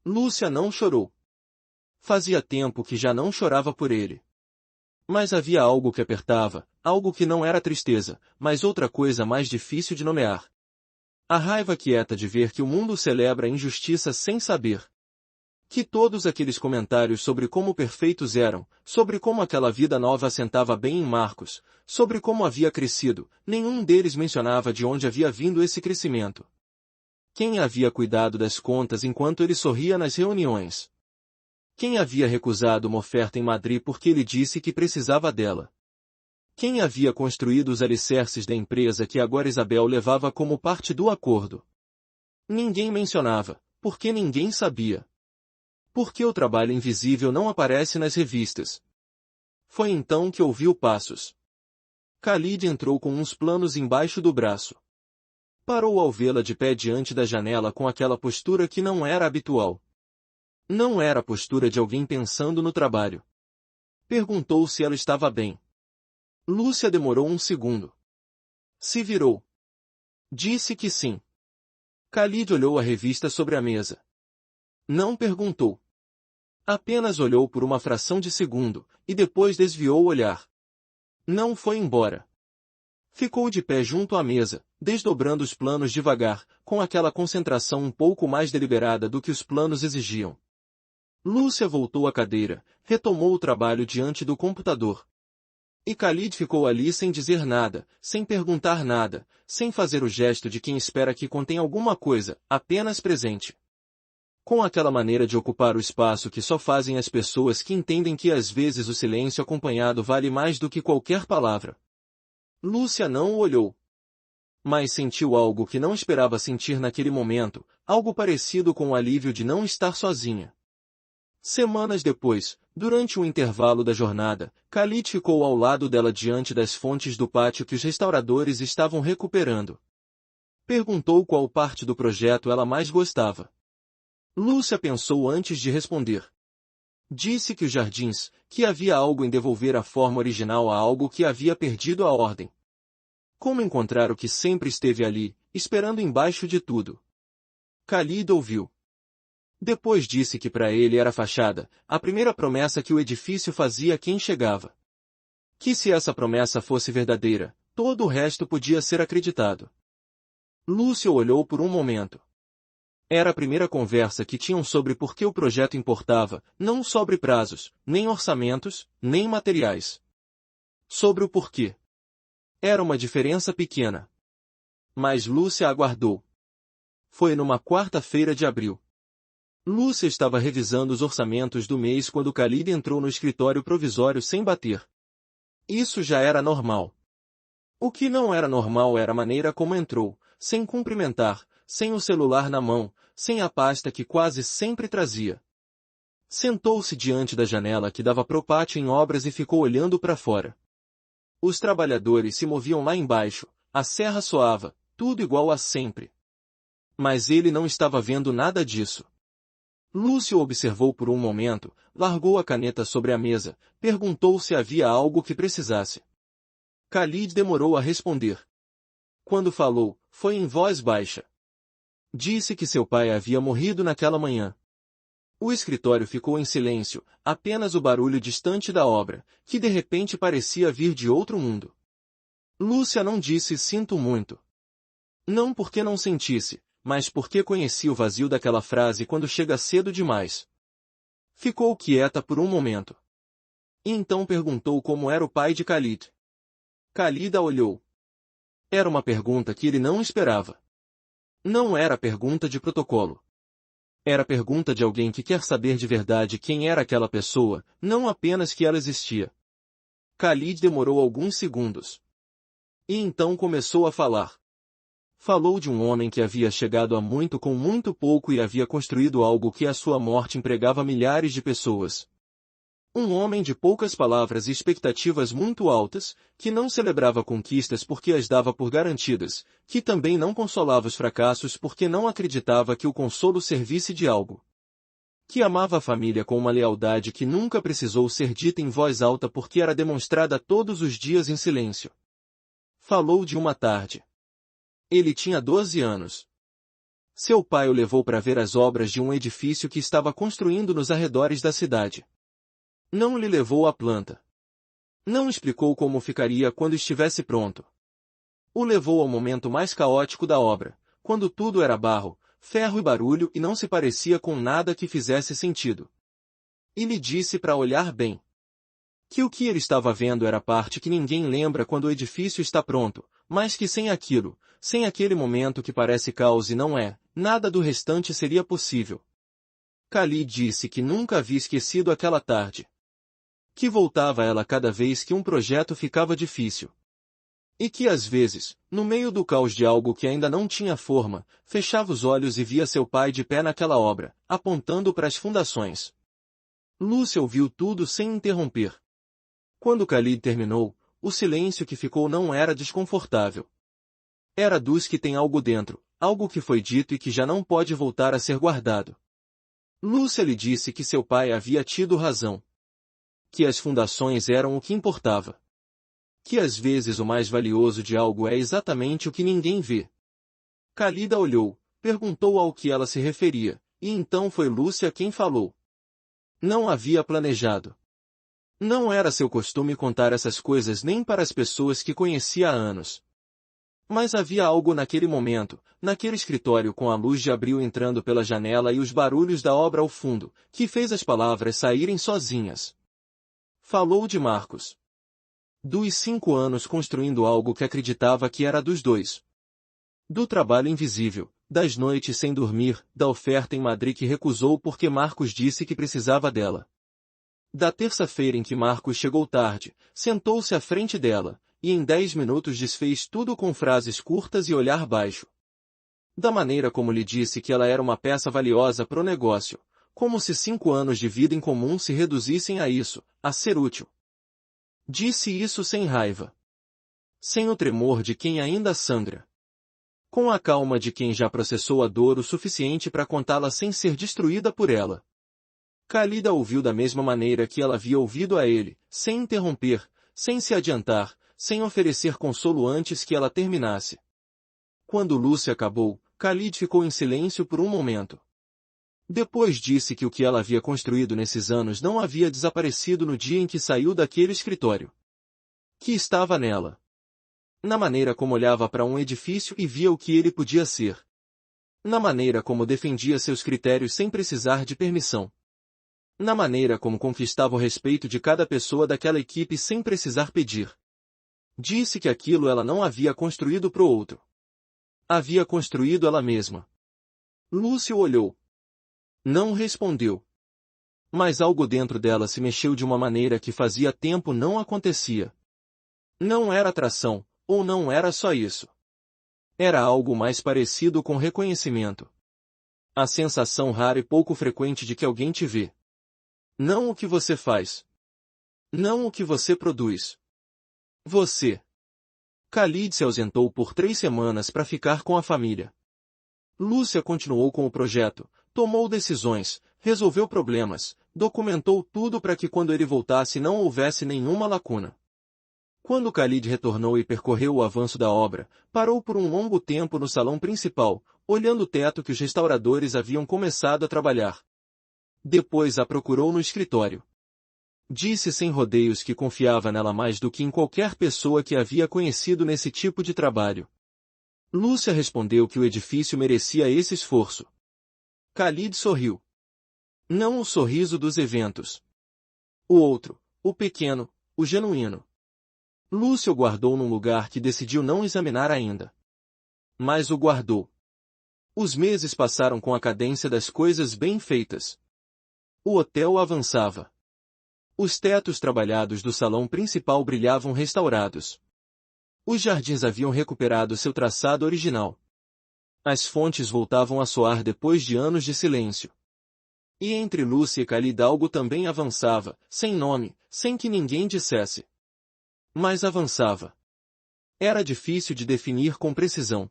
Lúcia não chorou. Fazia tempo que já não chorava por ele. Mas havia algo que apertava, algo que não era tristeza, mas outra coisa mais difícil de nomear. A raiva quieta de ver que o mundo celebra a injustiça sem saber. Que todos aqueles comentários sobre como perfeitos eram, sobre como aquela vida nova assentava bem em Marcos, sobre como havia crescido, nenhum deles mencionava de onde havia vindo esse crescimento. Quem havia cuidado das contas enquanto ele sorria nas reuniões? Quem havia recusado uma oferta em Madrid porque ele disse que precisava dela? Quem havia construído os alicerces da empresa que agora Isabel levava como parte do acordo? Ninguém mencionava, porque ninguém sabia. Por que o trabalho invisível não aparece nas revistas? Foi então que ouviu passos. Khalid entrou com uns planos embaixo do braço. Parou ao vê-la de pé diante da janela com aquela postura que não era habitual. Não era a postura de alguém pensando no trabalho. Perguntou se ela estava bem. Lúcia demorou um segundo. Se virou. Disse que sim. Khalid olhou a revista sobre a mesa. Não perguntou. Apenas olhou por uma fração de segundo, e depois desviou o olhar. Não foi embora. Ficou de pé junto à mesa, desdobrando os planos devagar, com aquela concentração um pouco mais deliberada do que os planos exigiam. Lúcia voltou à cadeira, retomou o trabalho diante do computador. E Khalid ficou ali sem dizer nada, sem perguntar nada, sem fazer o gesto de quem espera que contém alguma coisa, apenas presente. Com aquela maneira de ocupar o espaço que só fazem as pessoas que entendem que às vezes o silêncio acompanhado vale mais do que qualquer palavra. Lúcia não o olhou. Mas sentiu algo que não esperava sentir naquele momento, algo parecido com o alívio de não estar sozinha. Semanas depois, durante o intervalo da jornada, Khalid ficou ao lado dela diante das fontes do pátio que os restauradores estavam recuperando. Perguntou qual parte do projeto ela mais gostava. Lúcia pensou antes de responder. Disse que os jardins, que havia algo em devolver a forma original a algo que havia perdido a ordem. Como encontrar o que sempre esteve ali, esperando embaixo de tudo? Khalid ouviu. Depois disse que para ele era a fachada, a primeira promessa que o edifício fazia a quem chegava. Que se essa promessa fosse verdadeira, todo o resto podia ser acreditado. Lúcia olhou por um momento. Era a primeira conversa que tinham sobre por que o projeto importava, não sobre prazos, nem orçamentos, nem materiais. Sobre o porquê. Era uma diferença pequena. Mas Lúcia aguardou. Foi numa quarta-feira de abril. Lúcia estava revisando os orçamentos do mês quando Khalid entrou no escritório provisório sem bater. Isso já era normal. O que não era normal era a maneira como entrou, sem cumprimentar, sem o celular na mão, sem a pasta que quase sempre trazia. Sentou-se diante da janela que dava pro pátio em obras e ficou olhando para fora. Os trabalhadores se moviam lá embaixo, a serra soava, tudo igual a sempre. Mas ele não estava vendo nada disso. Lúcio observou por um momento, largou a caneta sobre a mesa, perguntou se havia algo que precisasse. Khalid demorou a responder. Quando falou, foi em voz baixa. Disse que seu pai havia morrido naquela manhã. O escritório ficou em silêncio, apenas o barulho distante da obra, que de repente parecia vir de outro mundo. Lúcia não disse sinto muito. Não porque não sentisse, mas porque conhecia o vazio daquela frase quando chega cedo demais. Ficou quieta por um momento. E então perguntou como era o pai de Khalid. Khalid a olhou. Era uma pergunta que ele não esperava. Não era pergunta de protocolo. Era pergunta de alguém que quer saber de verdade quem era aquela pessoa, não apenas que ela existia. Khalid demorou alguns segundos. E então começou a falar. Falou de um homem que havia chegado a muito com muito pouco e havia construído algo que à sua morte empregava milhares de pessoas. Um homem de poucas palavras e expectativas muito altas, que não celebrava conquistas porque as dava por garantidas, que também não consolava os fracassos porque não acreditava que o consolo servisse de algo. Que amava a família com uma lealdade que nunca precisou ser dita em voz alta porque era demonstrada todos os dias em silêncio. Falou de uma tarde. Ele tinha 12 anos. Seu pai o levou para ver as obras de um edifício que estava construindo nos arredores da cidade. Não lhe levou a planta. Não explicou como ficaria quando estivesse pronto. O levou ao momento mais caótico da obra, quando tudo era barro, ferro e barulho e não se parecia com nada que fizesse sentido. E lhe disse para olhar bem. Que o que ele estava vendo era a parte que ninguém lembra quando o edifício está pronto, mas que sem aquilo, sem aquele momento que parece caos e não é, nada do restante seria possível. Khalid disse que nunca havia esquecido aquela tarde. Que voltava a ela cada vez que um projeto ficava difícil. E que às vezes, no meio do caos de algo que ainda não tinha forma, fechava os olhos e via seu pai de pé naquela obra, apontando para as fundações. Lúcia ouviu tudo sem interromper. Quando Khalid terminou, o silêncio que ficou não era desconfortável. Era dos que tem algo dentro, algo que foi dito e que já não pode voltar a ser guardado. Lúcia lhe disse que seu pai havia tido razão. Que as fundações eram o que importava. Que às vezes o mais valioso de algo é exatamente o que ninguém vê. Khalid a olhou, perguntou ao que ela se referia, e então foi Lúcia quem falou. Não havia planejado. Não era seu costume contar essas coisas nem para as pessoas que conhecia há anos. Mas havia algo naquele momento, naquele escritório com a luz de abril entrando pela janela e os barulhos da obra ao fundo, que fez as palavras saírem sozinhas. Falou de Marcos. Dos 5 anos construindo algo que acreditava que era dos dois. Do trabalho invisível, das noites sem dormir, da oferta em Madrid que recusou porque Marcos disse que precisava dela. Da terça-feira em que Marcos chegou tarde, sentou-se à frente dela, e em 10 minutos desfez tudo com frases curtas e olhar baixo. Da maneira como lhe disse que ela era uma peça valiosa pro negócio, como se 5 anos de vida em comum se reduzissem a isso, a ser útil. Disse isso sem raiva. Sem o tremor de quem ainda sangra. Com a calma de quem já processou a dor o suficiente para contá-la sem ser destruída por ela. Khalid a ouviu da mesma maneira que ela havia ouvido a ele, sem interromper, sem se adiantar, sem oferecer consolo antes que ela terminasse. Quando Lúcia acabou, Khalid ficou em silêncio por um momento. Depois disse que o que ela havia construído nesses anos não havia desaparecido no dia em que saiu daquele escritório. Que estava nela. Na maneira como olhava para um edifício e via o que ele podia ser. Na maneira como defendia seus critérios sem precisar de permissão. Na maneira como conquistava o respeito de cada pessoa daquela equipe sem precisar pedir. Disse que aquilo ela não havia construído pro outro. Havia construído ela mesma. Lúcio olhou. Não respondeu. Mas algo dentro dela se mexeu de uma maneira que fazia tempo não acontecia. Não era atração, ou não era só isso. Era algo mais parecido com reconhecimento. A sensação rara e pouco frequente de que alguém te vê. Não o que você faz. Não o que você produz. Você. Khalid se ausentou por 3 semanas para ficar com a família. Lúcia continuou com o projeto, tomou decisões, resolveu problemas, documentou tudo para que quando ele voltasse não houvesse nenhuma lacuna. Quando Khalid retornou e percorreu o avanço da obra, parou por um longo tempo no salão principal, olhando o teto que os restauradores haviam começado a trabalhar. Depois a procurou no escritório. Disse sem rodeios que confiava nela mais do que em qualquer pessoa que havia conhecido nesse tipo de trabalho. Lúcia respondeu que o edifício merecia esse esforço. Khalid sorriu. Não o sorriso dos eventos. O outro, o pequeno, o genuíno. Lúcia o guardou num lugar que decidiu não examinar ainda. Mas o guardou. Os meses passaram com a cadência das coisas bem feitas. O hotel avançava. Os tetos trabalhados do salão principal brilhavam restaurados. Os jardins haviam recuperado seu traçado original. As fontes voltavam a soar depois de anos de silêncio. E entre Lúcia e Khalid algo também avançava, sem nome, sem que ninguém dissesse. Mas avançava. Era difícil de definir com precisão.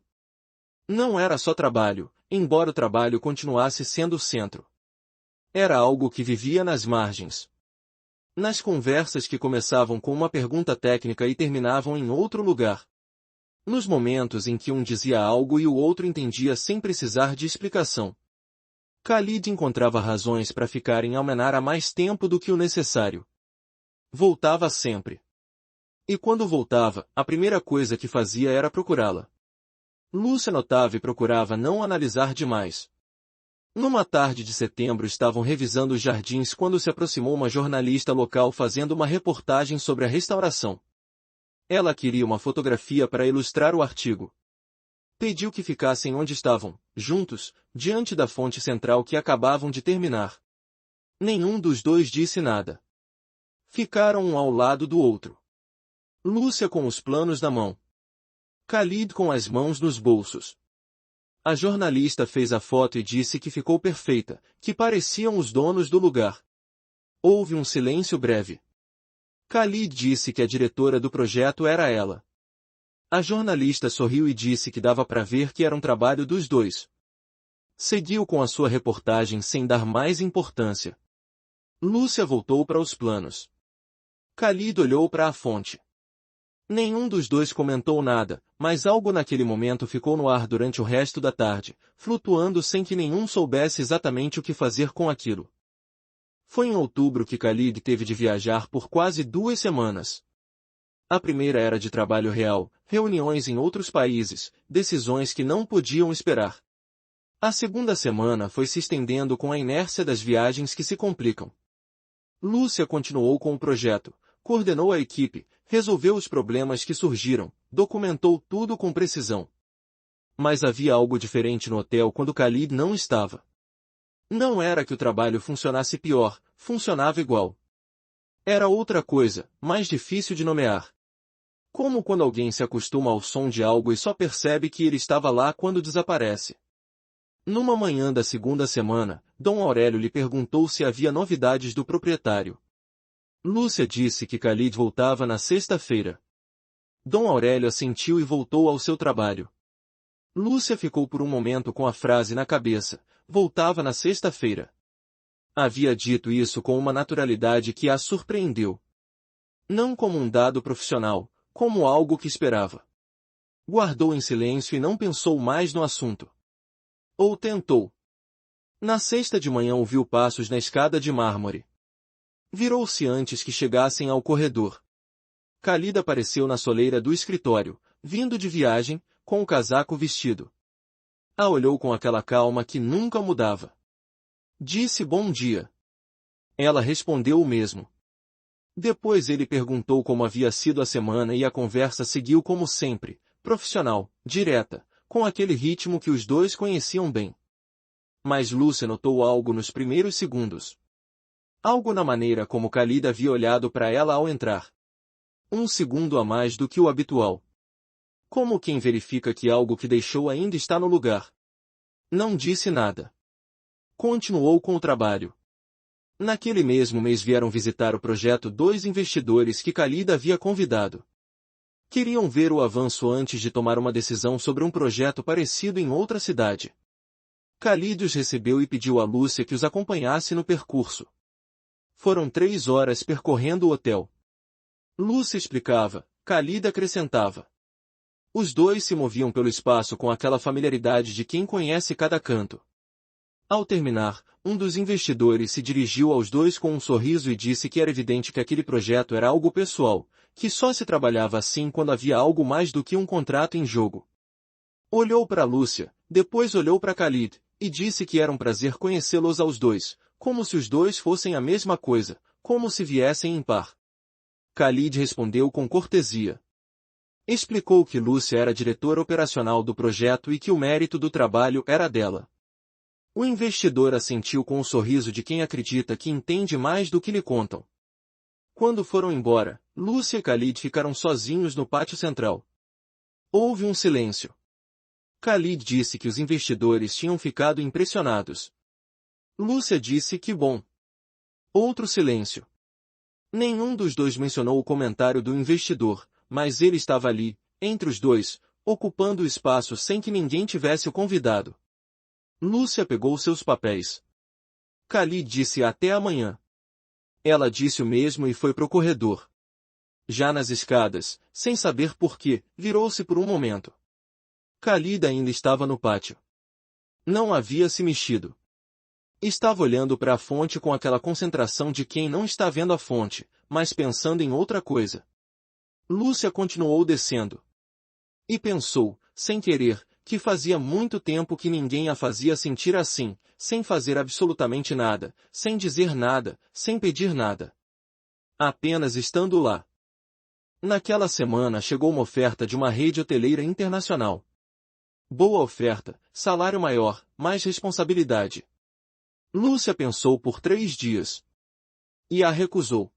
Não era só trabalho, embora o trabalho continuasse sendo o centro. Era algo que vivia nas margens. Nas conversas que começavam com uma pergunta técnica e terminavam em outro lugar. Nos momentos em que um dizia algo e o outro entendia sem precisar de explicação. Khalid encontrava razões para ficar em Almenara mais tempo do que o necessário. Voltava sempre. E quando voltava, a primeira coisa que fazia era procurá-la. Lúcia notava e procurava não analisar demais. Numa tarde de setembro estavam revisando os jardins quando se aproximou uma jornalista local fazendo uma reportagem sobre a restauração. Ela queria uma fotografia para ilustrar o artigo. Pediu que ficassem onde estavam, juntos, diante da fonte central que acabavam de terminar. Nenhum dos dois disse nada. Ficaram um ao lado do outro. Lúcia com os planos na mão. Khalid com as mãos nos bolsos. A jornalista fez a foto e disse que ficou perfeita, que pareciam os donos do lugar. Houve um silêncio breve. Khalid disse que a diretora do projeto era ela. A jornalista sorriu e disse que dava para ver que era um trabalho dos dois. Seguiu com a sua reportagem sem dar mais importância. Lúcia voltou para os planos. Khalid olhou para a fonte. Nenhum dos dois comentou nada, mas algo naquele momento ficou no ar durante o resto da tarde, flutuando sem que nenhum soubesse exatamente o que fazer com aquilo. Foi em outubro que Khalid teve de viajar por quase 2 semanas. A primeira era de trabalho real, reuniões em outros países, decisões que não podiam esperar. A segunda semana foi se estendendo com a inércia das viagens que se complicam. Lúcia continuou com o projeto, coordenou a equipe, resolveu os problemas que surgiram, documentou tudo com precisão. Mas havia algo diferente no hotel quando Khalid não estava. Não era que o trabalho funcionasse pior, funcionava igual. Era outra coisa, mais difícil de nomear. Como quando alguém se acostuma ao som de algo e só percebe que ele estava lá quando desaparece. Numa manhã da segunda semana, Dom Aurélio lhe perguntou se havia novidades do proprietário. Lúcia disse que Khalid voltava na sexta-feira. Dom Aurélio assentiu e voltou ao seu trabalho. Lúcia ficou por um momento com a frase na cabeça, voltava na sexta-feira. Havia dito isso com uma naturalidade que a surpreendeu. Não como um dado profissional, como algo que esperava. Guardou em silêncio e não pensou mais no assunto. Ou tentou. Na sexta de manhã ouviu passos na escada de mármore. Virou-se antes que chegassem ao corredor. Khalid apareceu na soleira do escritório, vindo de viagem, com o casaco vestido. A olhou com aquela calma que nunca mudava. Disse bom dia. Ela respondeu o mesmo. Depois ele perguntou como havia sido a semana e a conversa seguiu como sempre, profissional, direta, com aquele ritmo que os dois conheciam bem. Mas Lúcia notou algo nos primeiros segundos. Algo na maneira como Khalid havia olhado para ela ao entrar. 1 segundo a mais do que o habitual. Como quem verifica que algo que deixou ainda está no lugar. Não disse nada. Continuou com o trabalho. Naquele mesmo mês vieram visitar o projeto 2 investidores que Khalid havia convidado. Queriam ver o avanço antes de tomar uma decisão sobre um projeto parecido em outra cidade. Khalid os recebeu e pediu a Lúcia que os acompanhasse no percurso. Foram 3 horas percorrendo o hotel. Lúcia explicava, Khalid acrescentava. Os dois se moviam pelo espaço com aquela familiaridade de quem conhece cada canto. Ao terminar, um dos investidores se dirigiu aos dois com um sorriso e disse que era evidente que aquele projeto era algo pessoal, que só se trabalhava assim quando havia algo mais do que um contrato em jogo. Olhou para Lúcia, depois olhou para Khalid, e disse que era um prazer conhecê-los aos dois, como se os dois fossem a mesma coisa, como se viessem em par. Khalid respondeu com cortesia. Explicou que Lúcia era diretora operacional do projeto e que o mérito do trabalho era dela. O investidor assentiu com o sorriso de quem acredita que entende mais do que lhe contam. Quando foram embora, Lúcia e Khalid ficaram sozinhos no pátio central. Houve um silêncio. Khalid disse que os investidores tinham ficado impressionados. Lúcia disse que bom. Outro silêncio. Nenhum dos dois mencionou o comentário do investidor, mas ele estava ali, entre os dois, ocupando o espaço sem que ninguém tivesse o convidado. Lúcia pegou seus papéis. Khalid disse até amanhã. Ela disse o mesmo e foi pro corredor. Já nas escadas, sem saber por quê, virou-se por um momento. Khalid ainda estava no pátio. Não havia se mexido. Estava olhando para a fonte com aquela concentração de quem não está vendo a fonte, mas pensando em outra coisa. Lúcia continuou descendo. E pensou, sem querer, que fazia muito tempo que ninguém a fazia sentir assim, sem fazer absolutamente nada, sem dizer nada, sem pedir nada. Apenas estando lá. Naquela semana chegou uma oferta de uma rede hoteleira internacional. Boa oferta, salário maior, mais responsabilidade. Lúcia pensou por 3 dias. E a recusou.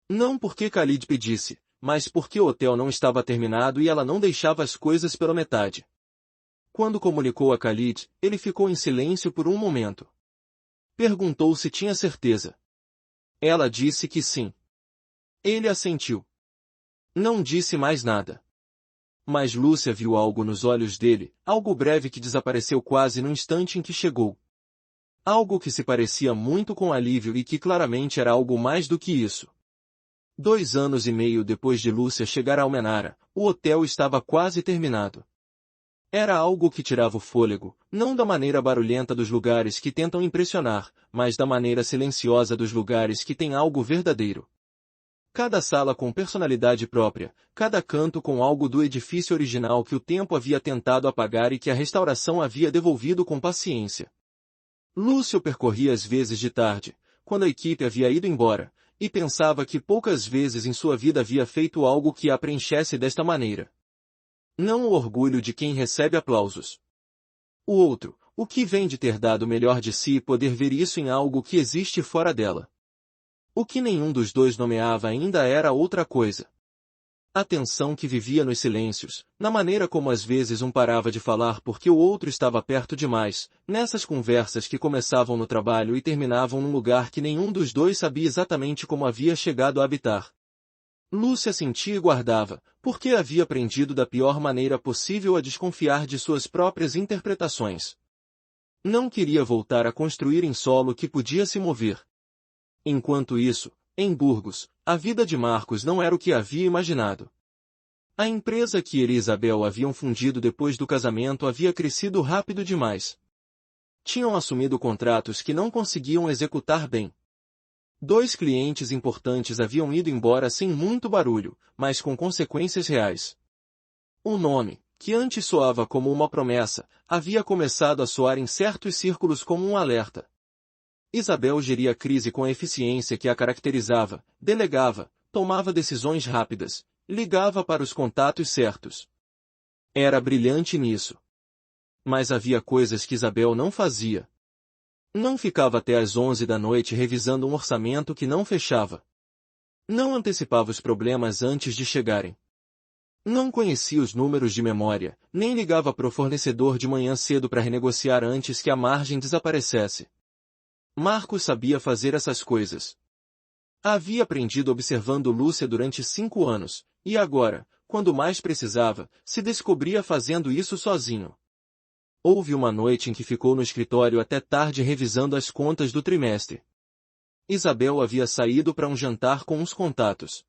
Não porque Khalid pedisse, mas porque o hotel não estava terminado e ela não deixava as coisas pela metade. Quando comunicou a Khalid, ele ficou em silêncio por um momento. Perguntou se tinha certeza. Ela disse que sim. Ele assentiu. Não disse mais nada. Mas Lúcia viu algo nos olhos dele, algo breve que desapareceu quase no instante em que chegou. Algo que se parecia muito com alívio e que claramente era algo mais do que isso. 2 anos e meio depois de Lúcia chegar a Almenara, o hotel estava quase terminado. Era algo que tirava o fôlego, não da maneira barulhenta dos lugares que tentam impressionar, mas da maneira silenciosa dos lugares que têm algo verdadeiro. Cada sala com personalidade própria, cada canto com algo do edifício original que o tempo havia tentado apagar e que a restauração havia devolvido com paciência. Lúcio percorria às vezes de tarde, quando a equipe havia ido embora, e pensava que poucas vezes em sua vida havia feito algo que a preenchesse desta maneira. Não o orgulho de quem recebe aplausos. O outro, o que vem de ter dado o melhor de si e poder ver isso em algo que existe fora dela. O que nenhum dos dois nomeava ainda era outra coisa. A tensão que vivia nos silêncios, na maneira como às vezes um parava de falar porque o outro estava perto demais, nessas conversas que começavam no trabalho e terminavam num lugar que nenhum dos dois sabia exatamente como havia chegado a habitar. Lúcia sentia e guardava, porque havia aprendido da pior maneira possível a desconfiar de suas próprias interpretações. Não queria voltar a construir em solo que podia se mover. Enquanto isso, em Burgos, a vida de Marcos não era o que havia imaginado. A empresa que ele e Isabel haviam fundido depois do casamento havia crescido rápido demais. Tinham assumido contratos que não conseguiam executar bem. 2 clientes importantes haviam ido embora sem muito barulho, mas com consequências reais. O nome, que antes soava como uma promessa, havia começado a soar em certos círculos como um alerta. Isabel geria a crise com a eficiência que a caracterizava, delegava, tomava decisões rápidas, ligava para os contatos certos. Era brilhante nisso. Mas havia coisas que Isabel não fazia. Não ficava até às 11 da noite revisando um orçamento que não fechava. Não antecipava os problemas antes de chegarem. Não conhecia os números de memória, nem ligava para o fornecedor de manhã cedo para renegociar antes que a margem desaparecesse. Marcos sabia fazer essas coisas. Havia aprendido observando Lúcia durante 5 anos, e agora, quando mais precisava, se descobria fazendo isso sozinho. Houve uma noite em que ficou no escritório até tarde revisando as contas do trimestre. Isabel havia saído para um jantar com uns contatos.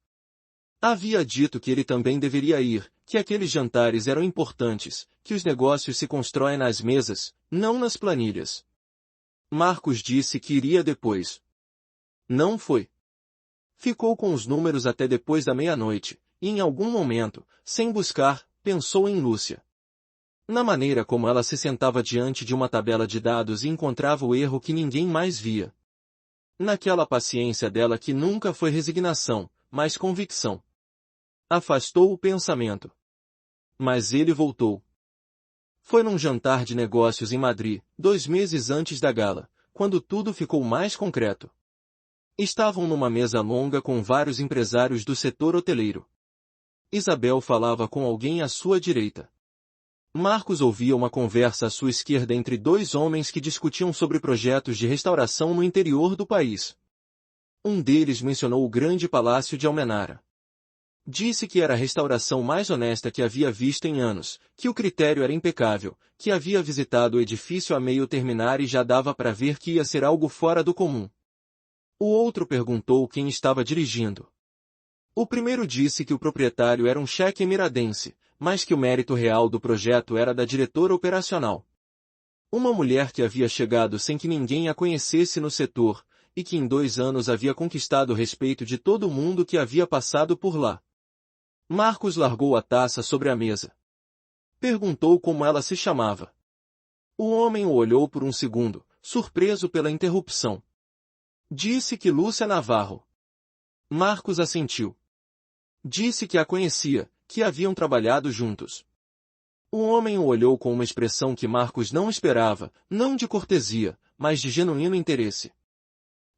Havia dito que ele também deveria ir, que aqueles jantares eram importantes, que os negócios se constroem nas mesas, não nas planilhas. Marcos disse que iria depois. Não foi. Ficou com os números até depois da meia-noite, e em algum momento, sem buscar, pensou em Lúcia. Na maneira como ela se sentava diante de uma tabela de dados e encontrava o erro que ninguém mais via. Naquela paciência dela que nunca foi resignação, mas convicção. Afastou o pensamento. Mas ele voltou. Foi num jantar de negócios em Madrid, 2 meses antes da gala, quando tudo ficou mais concreto. Estavam numa mesa longa com vários empresários do setor hoteleiro. Isabel falava com alguém à sua direita. Marcos ouvia uma conversa à sua esquerda entre 2 homens que discutiam sobre projetos de restauração no interior do país. Um deles mencionou o grande palácio de Almenara. Disse que era a restauração mais honesta que havia visto em anos, que o critério era impecável, que havia visitado o edifício a meio terminar e já dava para ver que ia ser algo fora do comum. O outro perguntou quem estava dirigindo. O primeiro disse que o proprietário era um cheque emiradense, mas que o mérito real do projeto era da diretora operacional. Uma mulher que havia chegado sem que ninguém a conhecesse no setor, e que em 2 anos havia conquistado o respeito de todo mundo que havia passado por lá. Marcos largou a taça sobre a mesa. Perguntou como ela se chamava. O homem o olhou por um segundo, surpreso pela interrupção. Disse que Lúcia Navarro. Marcos assentiu. Disse que a conhecia, que haviam trabalhado juntos. O homem o olhou com uma expressão que Marcos não esperava, não de cortesia, mas de genuíno interesse.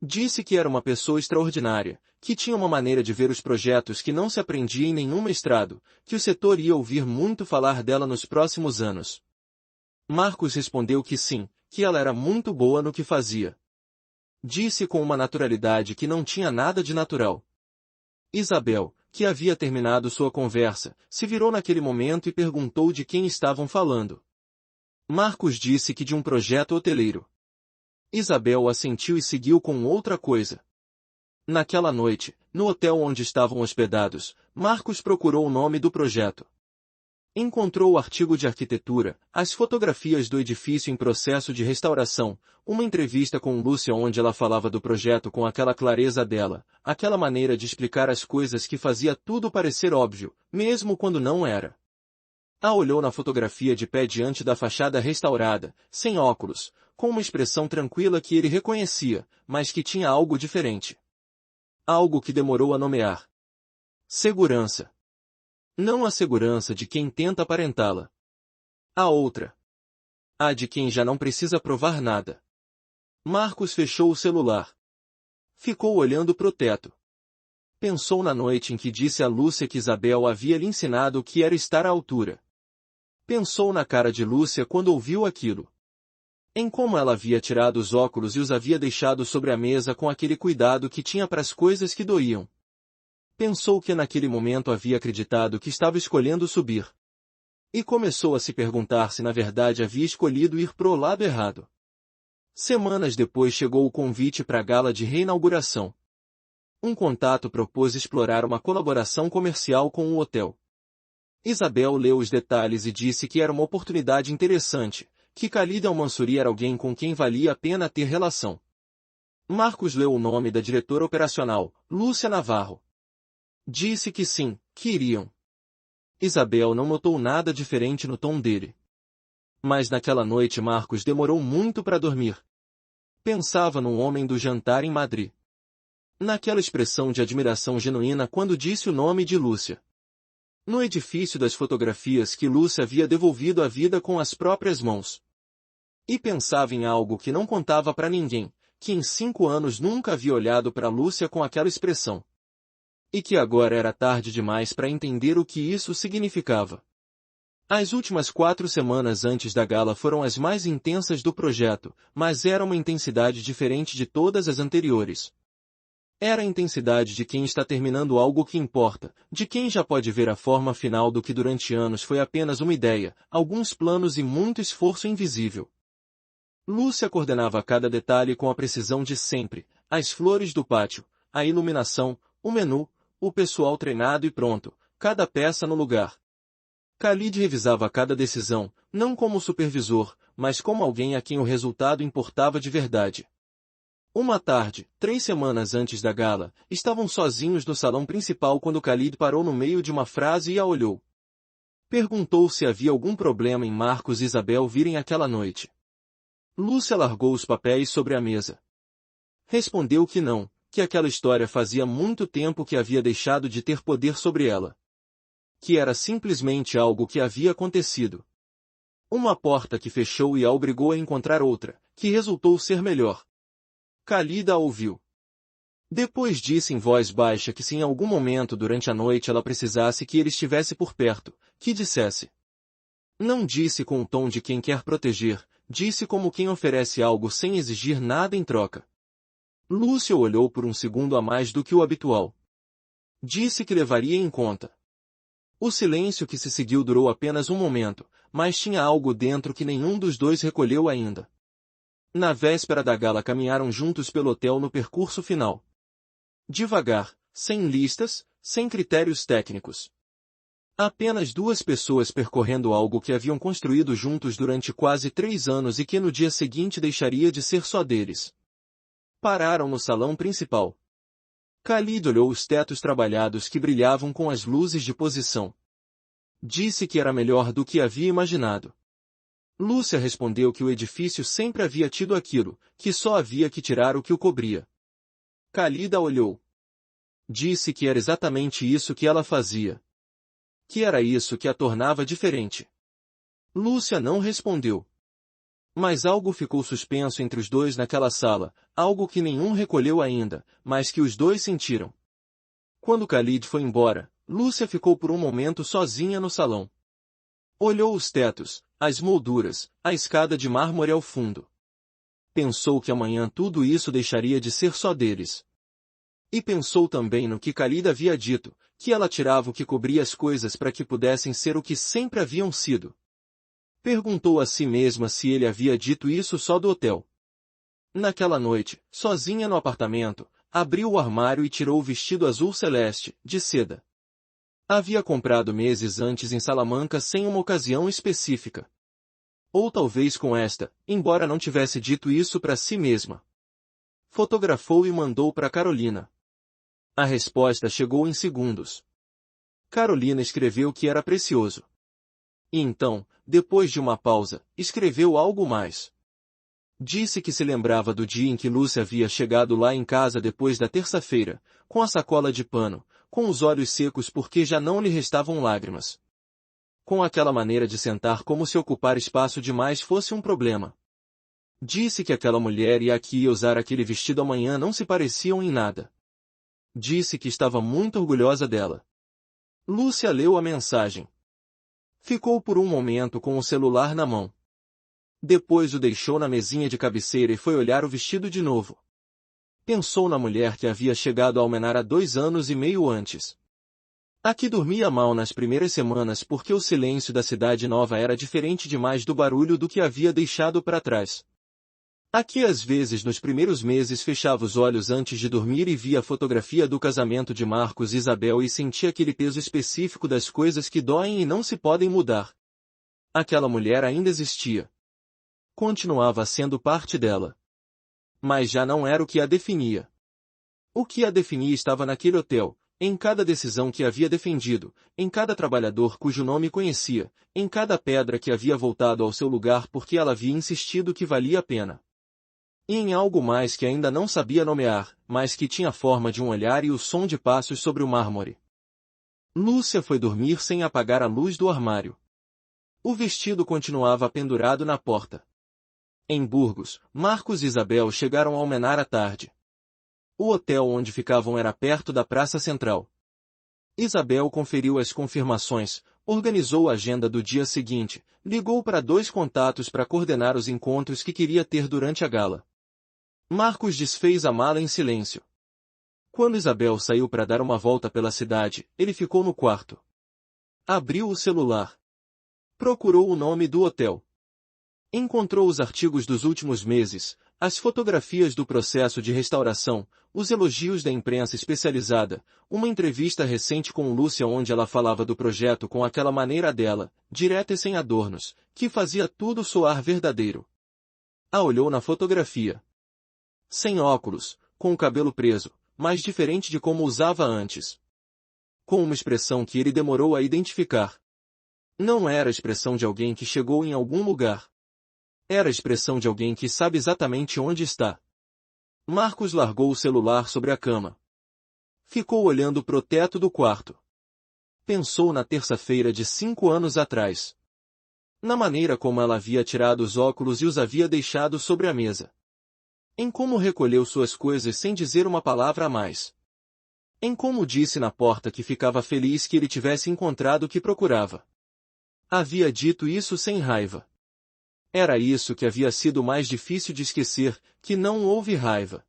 Disse que era uma pessoa extraordinária, que tinha uma maneira de ver os projetos que não se aprendia em nenhum mestrado, que o setor ia ouvir muito falar dela nos próximos anos. Marcos respondeu que sim, que ela era muito boa no que fazia. Disse com uma naturalidade que não tinha nada de natural. Isabel, que havia terminado sua conversa, se virou naquele momento e perguntou de quem estavam falando. Marcos disse que de um projeto hoteleiro. Isabel assentiu e seguiu com outra coisa. Naquela noite, no hotel onde estavam hospedados, Marcos procurou o nome do projeto. Encontrou o artigo de arquitetura, as fotografias do edifício em processo de restauração, uma entrevista com Lúcia onde ela falava do projeto com aquela clareza dela, aquela maneira de explicar as coisas que fazia tudo parecer óbvio, mesmo quando não era. A olhou na fotografia de pé diante da fachada restaurada, sem óculos, com uma expressão tranquila que ele reconhecia, mas que tinha algo diferente. Algo que demorou a nomear. Segurança. Não a segurança de quem tenta aparentá-la. A outra. A de quem já não precisa provar nada. Marcos fechou o celular. Ficou olhando pro teto. Pensou na noite em que disse a Lúcia que Isabel havia lhe ensinado o que era estar à altura. Pensou na cara de Lúcia quando ouviu aquilo. Em como ela havia tirado os óculos e os havia deixado sobre a mesa com aquele cuidado que tinha para as coisas que doíam. Pensou que naquele momento havia acreditado que estava escolhendo subir. E começou a se perguntar se na verdade havia escolhido ir pro lado errado. Semanas depois chegou o convite para a gala de reinauguração. Um contato propôs explorar uma colaboração comercial com o hotel. Isabel leu os detalhes e disse que era uma oportunidade interessante, que Khalid Al-Mansuri era alguém com quem valia a pena ter relação. Marcos leu o nome da diretora operacional, Lúcia Navarro. Disse que sim, que iriam. Isabel não notou nada diferente no tom dele. Mas naquela noite Marcos demorou muito para dormir. Pensava num homem do jantar em Madrid. Naquela expressão de admiração genuína quando disse o nome de Lúcia. No edifício das fotografias que Lúcia havia devolvido à vida com as próprias mãos. E pensava em algo que não contava para ninguém, que em 5 anos nunca havia olhado para Lúcia com aquela expressão. E que agora era tarde demais para entender o que isso significava. As últimas 4 semanas antes da gala foram as mais intensas do projeto, mas era uma intensidade diferente de todas as anteriores. Era a intensidade de quem está terminando algo que importa, de quem já pode ver a forma final do que durante anos foi apenas uma ideia, alguns planos e muito esforço invisível. Lúcia coordenava cada detalhe com a precisão de sempre, as flores do pátio, a iluminação, o menu, o pessoal treinado e pronto, cada peça no lugar. Khalid revisava cada decisão, não como supervisor, mas como alguém a quem o resultado importava de verdade. Uma tarde, 3 semanas antes da gala, estavam sozinhos no salão principal quando Khalid parou no meio de uma frase e a olhou. Perguntou se havia algum problema em Marcos e Isabel virem aquela noite. Lúcia largou os papéis sobre a mesa. Respondeu que não, que aquela história fazia muito tempo que havia deixado de ter poder sobre ela. Que era simplesmente algo que havia acontecido. Uma porta que fechou e a obrigou a encontrar outra, que resultou ser melhor. Khalid a ouviu. Depois disse em voz baixa que se em algum momento durante a noite ela precisasse que ele estivesse por perto, que dissesse. Não disse com o tom de quem quer proteger, disse como quem oferece algo sem exigir nada em troca. Lúcia olhou por um segundo a mais do que o habitual. Disse que levaria em conta. O silêncio que se seguiu durou apenas um momento, mas tinha algo dentro que nenhum dos dois recolheu ainda. Na véspera da gala caminharam juntos pelo hotel no percurso final. Devagar, sem listas, sem critérios técnicos. Apenas 2 pessoas percorrendo algo que haviam construído juntos durante quase 3 anos e que no dia seguinte deixaria de ser só deles. Pararam no salão principal. Khalid olhou os tetos trabalhados que brilhavam com as luzes de posição. Disse que era melhor do que havia imaginado. Lúcia respondeu que o edifício sempre havia tido aquilo, que só havia que tirar o que o cobria. Khalid a olhou. Disse que era exatamente isso que ela fazia. Que era isso que a tornava diferente. Lúcia não respondeu. Mas algo ficou suspenso entre os dois naquela sala, algo que nenhum recolheu ainda, mas que os dois sentiram. Quando Khalid foi embora, Lúcia ficou por um momento sozinha no salão. Olhou os tetos, as molduras, a escada de mármore ao fundo. Pensou que amanhã tudo isso deixaria de ser só deles. E pensou também no que Khalid havia dito, que ela tirava o que cobria as coisas para que pudessem ser o que sempre haviam sido. Perguntou a si mesma se ele havia dito isso só do hotel. Naquela noite, sozinha no apartamento, abriu o armário e tirou o vestido azul celeste, de seda. Havia comprado meses antes em Salamanca sem uma ocasião específica. Ou talvez com esta, embora não tivesse dito isso para si mesma. Fotografou e mandou para Carolina. A resposta chegou em segundos. Carolina escreveu que era precioso. E então, depois de uma pausa, escreveu algo mais. Disse que se lembrava do dia em que Lúcia havia chegado lá em casa depois da terça-feira, com a sacola de pano, com os olhos secos porque já não lhe restavam lágrimas. Com aquela maneira de sentar como se ocupar espaço demais fosse um problema. Disse que aquela mulher e a que ia usar aquele vestido amanhã não se pareciam em nada. Disse que estava muito orgulhosa dela. Lúcia leu a mensagem. Ficou por um momento com o celular na mão. Depois o deixou na mesinha de cabeceira e foi olhar o vestido de novo. Pensou na mulher que havia chegado a Almenar há 2 anos e meio antes. A que dormia mal nas primeiras semanas porque o silêncio da cidade nova era diferente demais do barulho do que havia deixado para trás. Aqui às vezes nos primeiros meses fechava os olhos antes de dormir e via a fotografia do casamento de Marcos e Isabel e sentia aquele peso específico das coisas que doem e não se podem mudar. Aquela mulher ainda existia. Continuava sendo parte dela. Mas já não era o que a definia. O que a definia estava naquele hotel, em cada decisão que havia defendido, em cada trabalhador cujo nome conhecia, em cada pedra que havia voltado ao seu lugar porque ela havia insistido que valia a pena. E em algo mais que ainda não sabia nomear, mas que tinha a forma de um olhar e o som de passos sobre o mármore. Lúcia foi dormir sem apagar a luz do armário. O vestido continuava pendurado na porta. Em Burgos, Marcos e Isabel chegaram a Almenar à tarde. O hotel onde ficavam era perto da praça central. Isabel conferiu as confirmações, organizou a agenda do dia seguinte, ligou para 2 contatos para coordenar os encontros que queria ter durante a gala. Marcos desfez a mala em silêncio. Quando Isabel saiu para dar uma volta pela cidade, ele ficou no quarto. Abriu o celular. Procurou o nome do hotel. Encontrou os artigos dos últimos meses, as fotografias do processo de restauração, os elogios da imprensa especializada, uma entrevista recente com Lúcia onde ela falava do projeto com aquela maneira dela, direta e sem adornos, que fazia tudo soar verdadeiro. Olhou na fotografia. Sem óculos, com o cabelo preso, mas diferente de como usava antes. Com uma expressão que ele demorou a identificar. Não era a expressão de alguém que chegou em algum lugar. Era a expressão de alguém que sabe exatamente onde está. Marcos largou o celular sobre a cama. Ficou olhando pro teto do quarto. Pensou na terça-feira de 5 anos atrás. Na maneira como ela havia tirado os óculos e os havia deixado sobre a mesa. Em como recolheu suas coisas sem dizer uma palavra a mais. Em como disse na porta que ficava feliz que ele tivesse encontrado o que procurava. Havia dito isso sem raiva. Era isso que havia sido mais difícil de esquecer, que não houve raiva.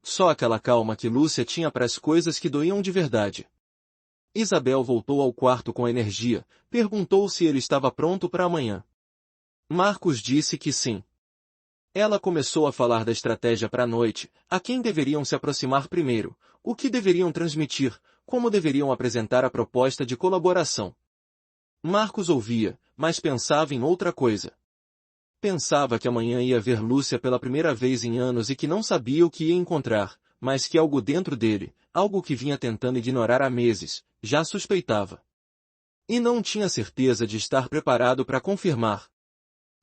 Só aquela calma que Lúcia tinha para as coisas que doíam de verdade. Isabel voltou ao quarto com energia, perguntou se ele estava pronto para amanhã. Marcos disse que sim. Ela começou a falar da estratégia para a noite, a quem deveriam se aproximar primeiro, o que deveriam transmitir, como deveriam apresentar a proposta de colaboração. Marcos ouvia, mas pensava em outra coisa. Pensava que amanhã ia ver Lúcia pela primeira vez em anos e que não sabia o que ia encontrar, mas que algo dentro dele, algo que vinha tentando ignorar há meses, já suspeitava. E não tinha certeza de estar preparado para confirmar.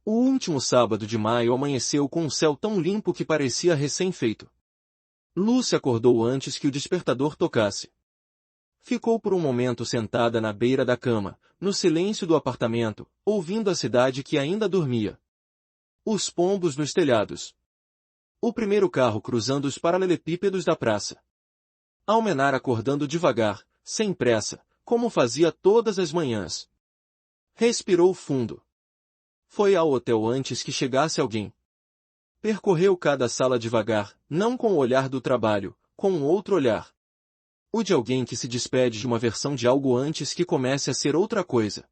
O último sábado de maio amanheceu com um céu tão limpo que parecia recém-feito. Lúcia acordou antes que o despertador tocasse. Ficou por um momento sentada na beira da cama, no silêncio do apartamento, ouvindo a cidade que ainda dormia. Os pombos nos telhados. O primeiro carro cruzando os paralelepípedos da praça. Almenar acordando devagar, sem pressa, como fazia todas as manhãs. Respirou fundo. Foi ao hotel antes que chegasse alguém. Percorreu cada sala devagar, não com o olhar do trabalho, com um outro olhar. O de alguém que se despede de uma versão de algo antes que comece a ser outra coisa.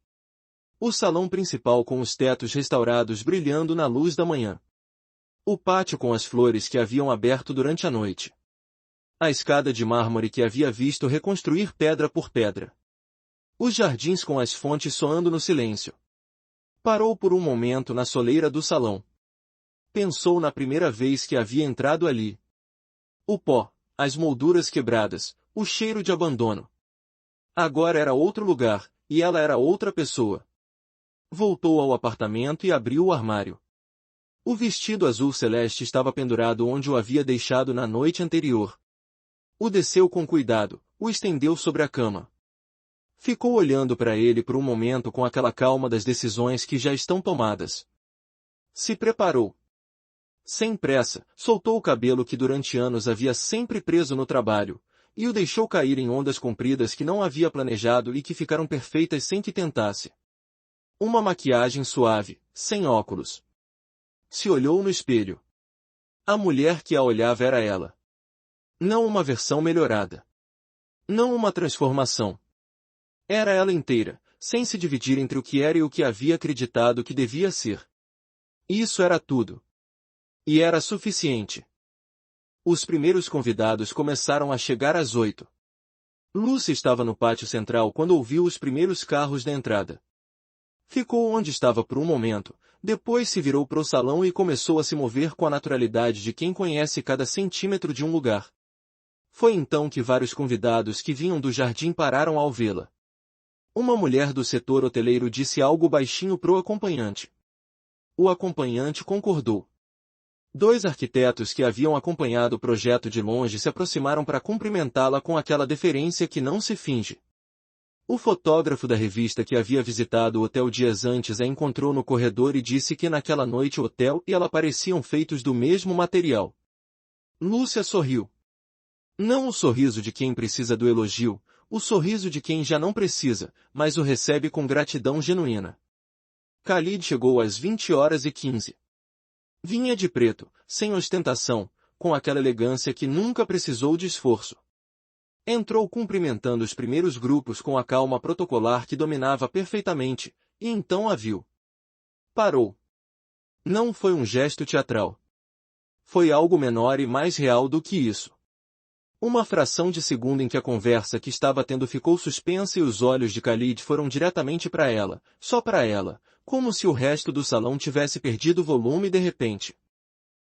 O salão principal com os tetos restaurados brilhando na luz da manhã. O pátio com as flores que haviam aberto durante a noite. A escada de mármore que havia visto reconstruir pedra por pedra. Os jardins com as fontes soando no silêncio. Parou por um momento na soleira do salão. Pensou na primeira vez que havia entrado ali. O pó, as molduras quebradas, o cheiro de abandono. Agora era outro lugar, e ela era outra pessoa. Voltou ao apartamento e abriu o armário. O vestido azul celeste estava pendurado onde o havia deixado na noite anterior. O desceu com cuidado, o estendeu sobre a cama. Ficou olhando para ele por um momento com aquela calma das decisões que já estão tomadas. Se preparou. Sem pressa, soltou o cabelo que durante anos havia sempre preso no trabalho, e o deixou cair em ondas compridas que não havia planejado e que ficaram perfeitas sem que tentasse. Uma maquiagem suave, sem óculos. Se olhou no espelho. A mulher que a olhava era ela. Não uma versão melhorada. Não uma transformação. Era ela inteira, sem se dividir entre o que era e o que havia acreditado que devia ser. Isso era tudo. E era suficiente. Os primeiros convidados começaram a chegar às 8. Lúcia estava no pátio central quando ouviu os primeiros carros da entrada. Ficou onde estava por um momento, depois se virou para o salão e começou a se mover com a naturalidade de quem conhece cada centímetro de um lugar. Foi então que vários convidados que vinham do jardim pararam ao vê-la. Uma mulher do setor hoteleiro disse algo baixinho pro acompanhante. O acompanhante concordou. 2 arquitetos que haviam acompanhado o projeto de longe se aproximaram para cumprimentá-la com aquela deferência que não se finge. O fotógrafo da revista que havia visitado o hotel dias antes a encontrou no corredor e disse que naquela noite o hotel e ela pareciam feitos do mesmo material. Lúcia sorriu. Não o sorriso de quem precisa do elogio, o sorriso de quem já não precisa, mas o recebe com gratidão genuína. Khalid chegou às 20h15. Vinha de preto, sem ostentação, com aquela elegância que nunca precisou de esforço. Entrou cumprimentando os primeiros grupos com a calma protocolar que dominava perfeitamente, e então a viu. Parou. Não foi um gesto teatral. Foi algo menor e mais real do que isso. Uma fração de segundo em que a conversa que estava tendo ficou suspensa e os olhos de Khalid foram diretamente para ela, só para ela, como se o resto do salão tivesse perdido volume de repente.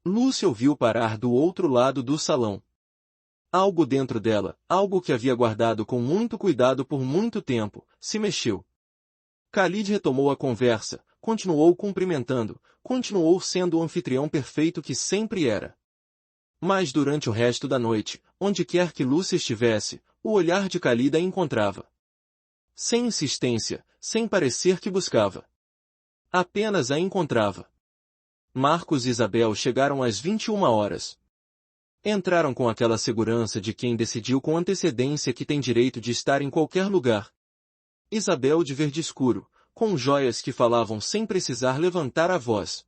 Lúcia ouviu parar do outro lado do salão. Algo dentro dela, algo que havia guardado com muito cuidado por muito tempo, se mexeu. Khalid retomou a conversa, continuou cumprimentando, continuou sendo o anfitrião perfeito que sempre era. Mas durante o resto da noite, onde quer que Lúcia estivesse, o olhar de Khalid a encontrava. Sem insistência, sem parecer que buscava. Apenas a encontrava. Marcos e Isabel chegaram às 21 horas. Entraram com aquela segurança de quem decidiu com antecedência que tem direito de estar em qualquer lugar. Isabel de verde escuro, com joias que falavam sem precisar levantar a voz.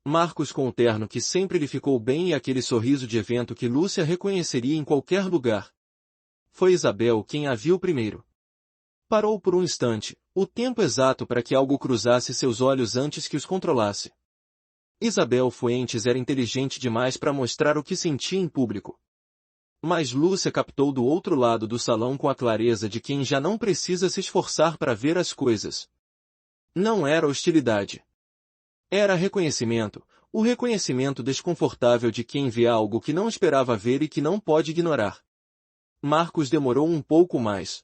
Marcos com o terno que sempre lhe ficou bem e aquele sorriso de evento que Lúcia reconheceria em qualquer lugar. Foi Isabel quem a viu primeiro. Parou por um instante, o tempo exato para que algo cruzasse seus olhos antes que os controlasse. Isabel Fuentes era inteligente demais para mostrar o que sentia em público. Mas Lúcia captou do outro lado do salão com a clareza de quem já não precisa se esforçar para ver as coisas. Não era hostilidade. Era reconhecimento, o reconhecimento desconfortável de quem vê algo que não esperava ver e que não pode ignorar. Marcos demorou um pouco mais.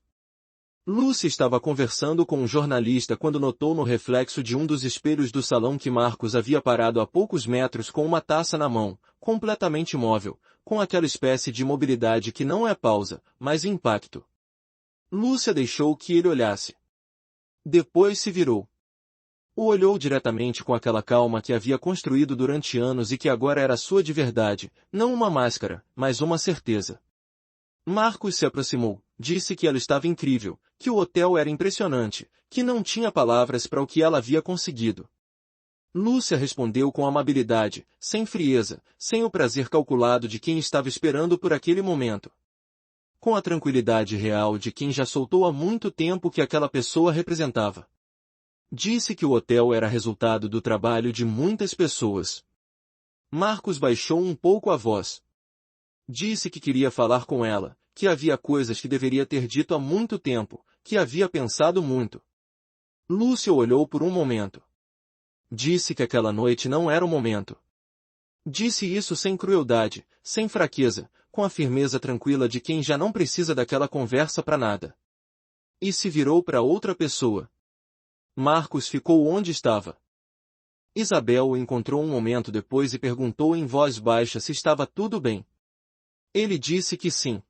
Lúcia estava conversando com um jornalista quando notou no reflexo de um dos espelhos do salão que Marcos havia parado a poucos metros com uma taça na mão, completamente imóvel, com aquela espécie de imobilidade que não é pausa, mas impacto. Lúcia deixou que ele olhasse. Depois se virou. O olhou diretamente com aquela calma que havia construído durante anos e que agora era sua de verdade, não uma máscara, mas uma certeza. Marcos se aproximou, disse que ela estava incrível, que o hotel era impressionante, que não tinha palavras para o que ela havia conseguido. Lúcia respondeu com amabilidade, sem frieza, sem o prazer calculado de quem estava esperando por aquele momento. Com a tranquilidade real de quem já soltou há muito tempo o que aquela pessoa representava. Disse que o hotel era resultado do trabalho de muitas pessoas. Marcos baixou um pouco a voz. Disse que queria falar com ela, que havia coisas que deveria ter dito há muito tempo, que havia pensado muito. Lúcia olhou por um momento. Disse que aquela noite não era o momento. Disse isso sem crueldade, sem fraqueza, com a firmeza tranquila de quem já não precisa daquela conversa para nada. E se virou para outra pessoa. Marcos ficou onde estava. Isabel o encontrou um momento depois e perguntou em voz baixa se estava tudo bem. Ele disse que sim.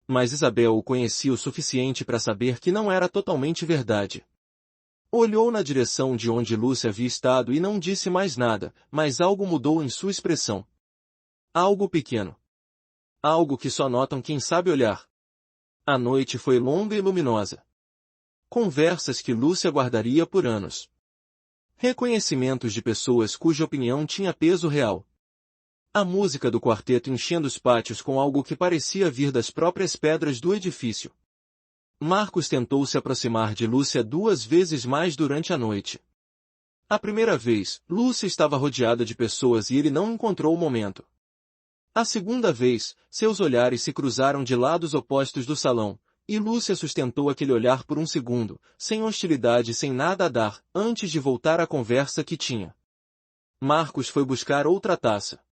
Mas Isabel o conhecia o suficiente para saber que não era totalmente verdade. Olhou na direção de onde Lúcia havia estado e não disse mais nada, mas algo mudou em sua expressão. Algo pequeno. Algo que só notam quem sabe olhar. A noite foi longa e luminosa. Conversas que Lúcia guardaria por anos. Reconhecimentos de pessoas cuja opinião tinha peso real. A música do quarteto enchendo os pátios com algo que parecia vir das próprias pedras do edifício. Marcos tentou se aproximar de Lúcia 2 vezes mais durante a noite. A primeira vez, Lúcia estava rodeada de pessoas e ele não encontrou o momento. A segunda vez, seus olhares se cruzaram de lados opostos do salão, e Lúcia sustentou aquele olhar por um segundo, sem hostilidade e sem nada a dar, antes de voltar à conversa que tinha. Marcos foi buscar outra taça.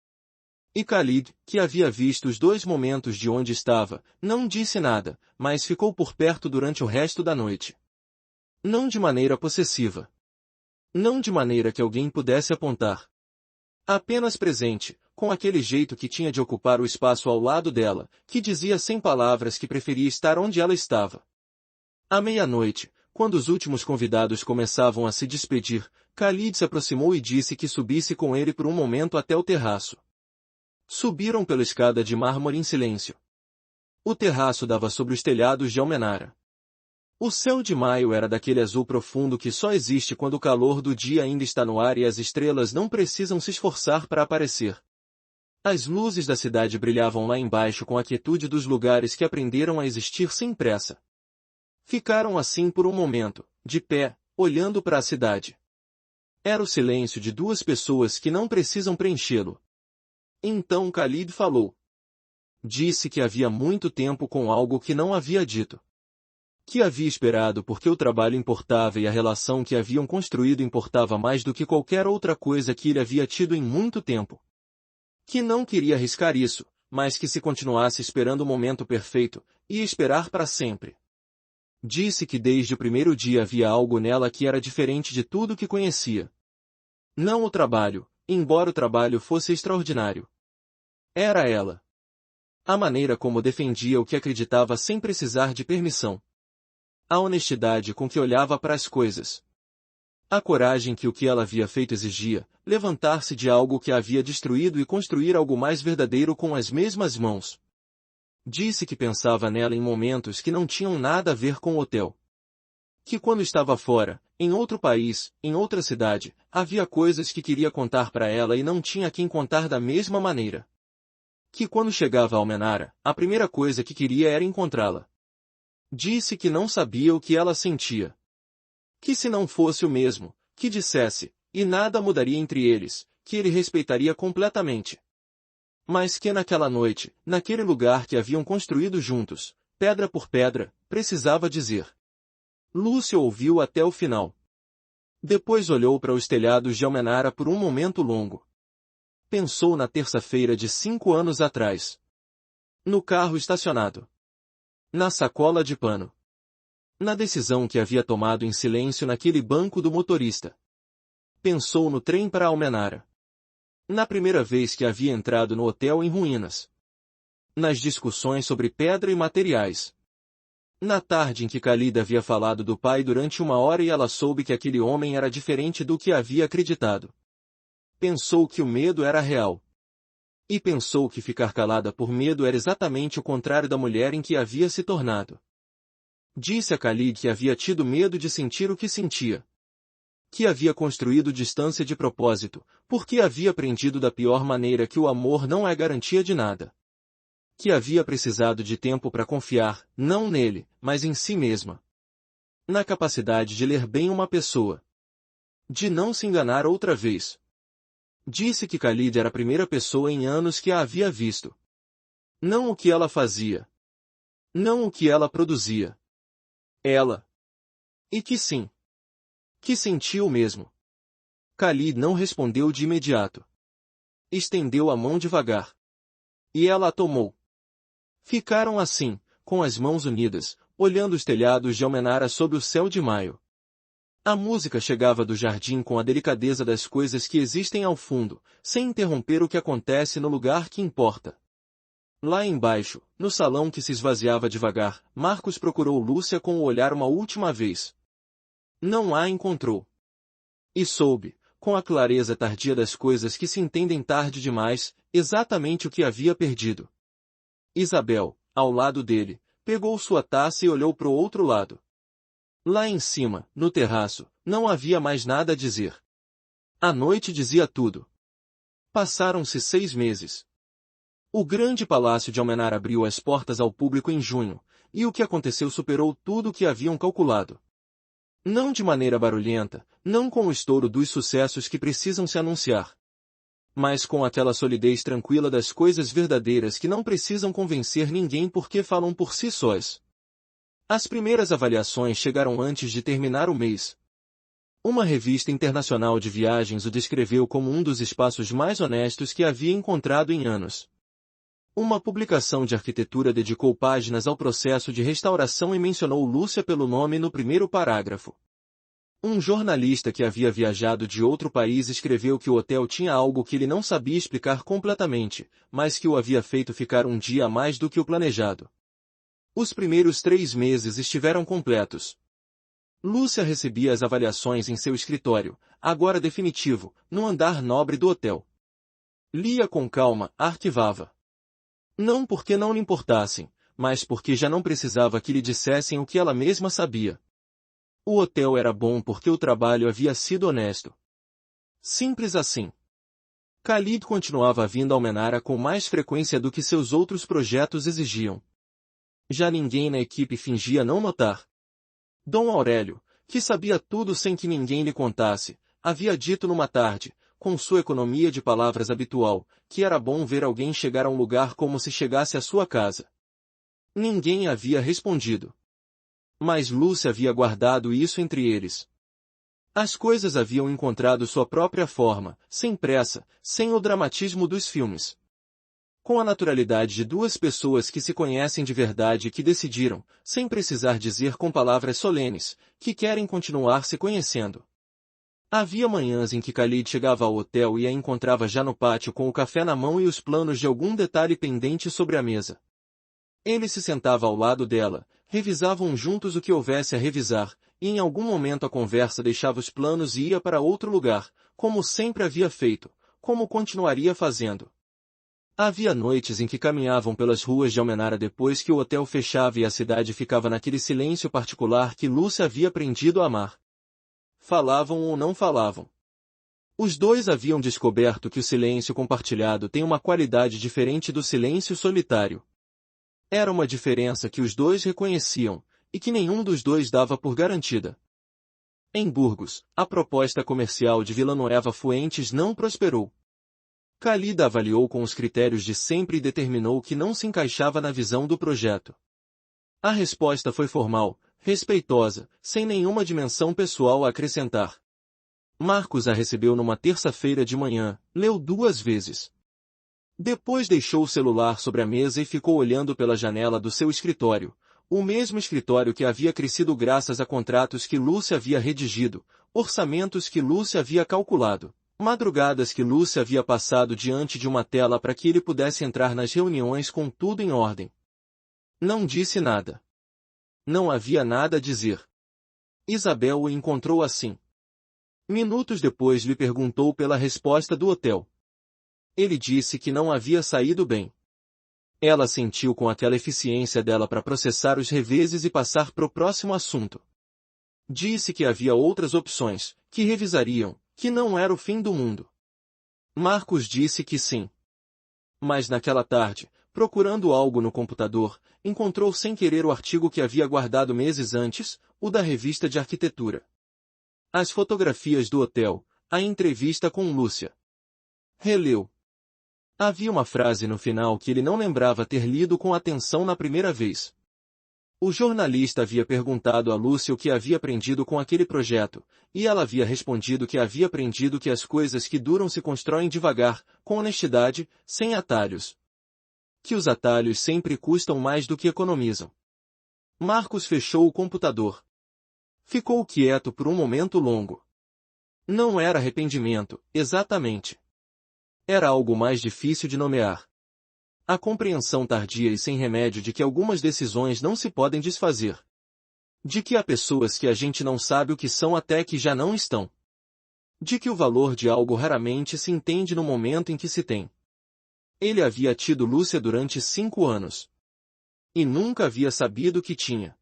E Khalid, que havia visto os 2 momentos de onde estava, não disse nada, mas ficou por perto durante o resto da noite. Não de maneira possessiva. Não de maneira que alguém pudesse apontar. Apenas presente, com aquele jeito que tinha de ocupar o espaço ao lado dela, que dizia sem palavras que preferia estar onde ela estava. À meia-noite, quando os últimos convidados começavam a se despedir, Khalid se aproximou e disse que subisse com ele por um momento até o terraço. Subiram pela escada de mármore em silêncio. O terraço dava sobre os telhados de Almenara. O céu de maio era daquele azul profundo que só existe quando o calor do dia ainda está no ar e as estrelas não precisam se esforçar para aparecer. As luzes da cidade brilhavam lá embaixo com a quietude dos lugares que aprenderam a existir sem pressa. Ficaram assim por um momento, de pé, olhando para a cidade. Era o silêncio de duas pessoas que não precisam preenchê-lo. Então Khalid falou. Disse que havia muito tempo com algo que não havia dito. Que havia esperado porque o trabalho importava e a relação que haviam construído importava mais do que qualquer outra coisa que ele havia tido em muito tempo. Que não queria arriscar isso, mas que se continuasse esperando o momento perfeito, ia esperar para sempre. Disse que desde o primeiro dia havia algo nela que era diferente de tudo que conhecia. Não o trabalho, embora o trabalho fosse extraordinário. Era ela. A maneira como defendia o que acreditava sem precisar de permissão. A honestidade com que olhava para as coisas. A coragem que o que ela havia feito exigia, levantar-se de algo que a havia destruído e construir algo mais verdadeiro com as mesmas mãos. Disse que pensava nela em momentos que não tinham nada a ver com o hotel. Que quando estava fora, em outro país, em outra cidade, havia coisas que queria contar para ela e não tinha quem contar da mesma maneira. Que quando chegava a Almenara, a primeira coisa que queria era encontrá-la. Disse que não sabia o que ela sentia. Que se não fosse o mesmo, que dissesse, e nada mudaria entre eles, que ele respeitaria completamente. Mas que naquela noite, naquele lugar que haviam construído juntos, pedra por pedra, precisava dizer. Lúcio ouviu até o final. Depois olhou para os telhados de Almenara por um momento longo. Pensou na terça-feira de 5 anos atrás. No carro estacionado. Na sacola de pano. Na decisão que havia tomado em silêncio naquele banco do motorista. Pensou no trem para Almenara. Na primeira vez que havia entrado no hotel em ruínas. Nas discussões sobre pedra e materiais. Na tarde em que Khalid havia falado do pai durante 1 hora e ela soube que aquele homem era diferente do que havia acreditado. Pensou que o medo era real. E pensou que ficar calada por medo era exatamente o contrário da mulher em que havia se tornado. Disse a Khalid que havia tido medo de sentir o que sentia. Que havia construído distância de propósito, porque havia aprendido da pior maneira que o amor não é garantia de nada. Que havia precisado de tempo para confiar, não nele, mas em si mesma. Na capacidade de ler bem uma pessoa. De não se enganar outra vez. Disse que Khalid era a primeira pessoa em anos que a havia visto. Não o que ela fazia. Não o que ela produzia. Ela. E que sim. Que sentiu o mesmo. Khalid não respondeu de imediato. Estendeu a mão devagar. E ela a tomou. Ficaram assim, com as mãos unidas, olhando os telhados de Almenara sob o céu de maio. A música chegava do jardim com a delicadeza das coisas que existem ao fundo, sem interromper o que acontece no lugar que importa. Lá embaixo, no salão que se esvaziava devagar, Marcos procurou Lúcia com o olhar uma última vez. Não a encontrou. E soube, com a clareza tardia das coisas que se entendem tarde demais, exatamente o que havia perdido. Isabel, ao lado dele, pegou sua taça e olhou para o outro lado. Lá em cima, no terraço, não havia mais nada a dizer. A noite dizia tudo. Passaram-se 6 meses. O grande palácio de Almenara abriu as portas ao público em junho, e o que aconteceu superou tudo o que haviam calculado. Não de maneira barulhenta, não com o estouro dos sucessos que precisam se anunciar. Mas com aquela solidez tranquila das coisas verdadeiras que não precisam convencer ninguém porque falam por si sós. As primeiras avaliações chegaram antes de terminar o mês. Uma revista internacional de viagens o descreveu como um dos espaços mais honestos que havia encontrado em anos. Uma publicação de arquitetura dedicou páginas ao processo de restauração e mencionou Lúcia pelo nome no primeiro parágrafo. Um jornalista que havia viajado de outro país escreveu que o hotel tinha algo que ele não sabia explicar completamente, mas que o havia feito ficar um dia a mais do que o planejado. Os primeiros 3 meses estiveram completos. Lúcia recebia as avaliações em seu escritório, agora definitivo, no andar nobre do hotel. Lia com calma, arquivava. Não porque não lhe importassem, mas porque já não precisava que lhe dissessem o que ela mesma sabia. O hotel era bom porque o trabalho havia sido honesto. Simples assim. Khalid continuava vindo ao Menara com mais frequência do que seus outros projetos exigiam. Já ninguém na equipe fingia não notar. Dom Aurélio, que sabia tudo sem que ninguém lhe contasse, havia dito numa tarde, com sua economia de palavras habitual, que era bom ver alguém chegar a um lugar como se chegasse à sua casa. Ninguém havia respondido. Mas Lúcia havia guardado isso entre eles. As coisas haviam encontrado sua própria forma, sem pressa, sem o dramatismo dos filmes. Com a naturalidade de duas pessoas que se conhecem de verdade e que decidiram, sem precisar dizer com palavras solenes, que querem continuar se conhecendo. Havia manhãs em que Khalid chegava ao hotel e a encontrava já no pátio com o café na mão e os planos de algum detalhe pendente sobre a mesa. Ele se sentava ao lado dela, revisavam juntos o que houvesse a revisar, e em algum momento a conversa deixava os planos e ia para outro lugar, como sempre havia feito, como continuaria fazendo. Havia noites em que caminhavam pelas ruas de Almenara depois que o hotel fechava e a cidade ficava naquele silêncio particular que Lúcia havia aprendido a amar. Falavam ou não falavam. Os dois haviam descoberto que o silêncio compartilhado tem uma qualidade diferente do silêncio solitário. Era uma diferença que os dois reconheciam, e que nenhum dos dois dava por garantida. Em Burgos, a proposta comercial de Villanueva Fuentes não prosperou. Khalid avaliou com os critérios de sempre e determinou que não se encaixava na visão do projeto. A resposta foi formal, respeitosa, sem nenhuma dimensão pessoal a acrescentar. Marcos a recebeu numa terça-feira de manhã, leu 2 vezes. Depois deixou o celular sobre a mesa e ficou olhando pela janela do seu escritório, o mesmo escritório que havia crescido graças a contratos que Lúcia havia redigido, orçamentos que Lúcia havia calculado, madrugadas que Lúcia havia passado diante de uma tela para que ele pudesse entrar nas reuniões com tudo em ordem. Não disse nada. Não havia nada a dizer. Isabel o encontrou assim. Minutos depois lhe perguntou pela resposta do hotel. Ele disse que não havia saído bem. Ela sentiu com aquela eficiência dela para processar os reveses e passar para o próximo assunto. Disse que havia outras opções, que revisariam, que não era o fim do mundo. Marcos disse que sim. Mas naquela tarde, procurando algo no computador, encontrou sem querer o artigo que havia guardado meses antes, o da revista de arquitetura. As fotografias do hotel, a entrevista com Lúcia. Releu. Havia uma frase no final que ele não lembrava ter lido com atenção na primeira vez. O jornalista havia perguntado a Lúcia o que havia aprendido com aquele projeto, e ela havia respondido que havia aprendido que as coisas que duram se constroem devagar, com honestidade, sem atalhos. Que os atalhos sempre custam mais do que economizam. Marcos fechou o computador. Ficou quieto por um momento longo. Não era arrependimento, exatamente. Era algo mais difícil de nomear. A compreensão tardia e sem remédio de que algumas decisões não se podem desfazer. De que há pessoas que a gente não sabe o que são até que já não estão. De que o valor de algo raramente se entende no momento em que se tem. Ele havia tido Lúcia durante 5 anos. E nunca havia sabido que tinha.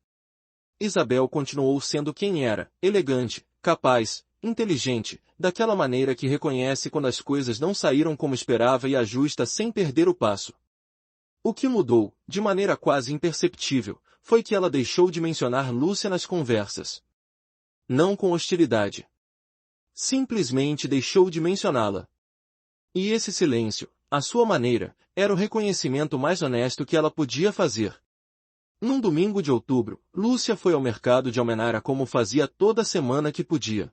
Isabel continuou sendo quem era, elegante, capaz, inteligente, daquela maneira que reconhece quando as coisas não saíram como esperava e ajusta sem perder o passo. O que mudou, de maneira quase imperceptível, foi que ela deixou de mencionar Lúcia nas conversas. Não com hostilidade. Simplesmente deixou de mencioná-la. E esse silêncio, à sua maneira, era o reconhecimento mais honesto que ela podia fazer. Num domingo de outubro, Lúcia foi ao mercado de Almenara como fazia toda semana que podia.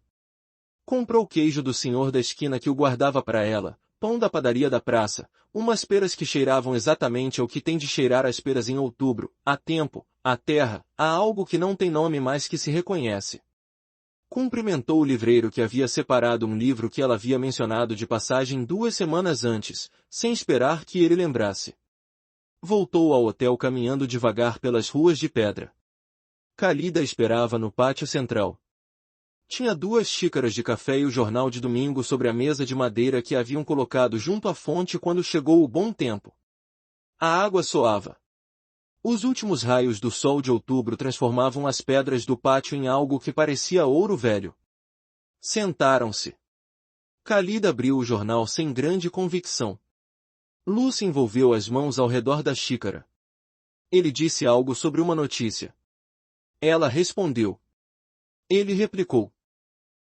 Comprou queijo do senhor da esquina que o guardava para ela, pão da padaria da praça, umas peras que cheiravam exatamente ao que tem de cheirar as peras em outubro, há tempo, há terra, há algo que não tem nome mais que se reconhece. Cumprimentou o livreiro que havia separado um livro que ela havia mencionado de passagem 2 semanas antes, sem esperar que ele lembrasse. Voltou ao hotel caminhando devagar pelas ruas de pedra. Khalid a esperava no pátio central. Tinha 2 xícaras de café e o jornal de domingo sobre a mesa de madeira que haviam colocado junto à fonte quando chegou o bom tempo. A água soava. Os últimos raios do sol de outubro transformavam as pedras do pátio em algo que parecia ouro velho. Sentaram-se. Khalid abriu o jornal sem grande convicção. Lucy envolveu as mãos ao redor da xícara. Ele disse algo sobre uma notícia. Ela respondeu. Ele replicou.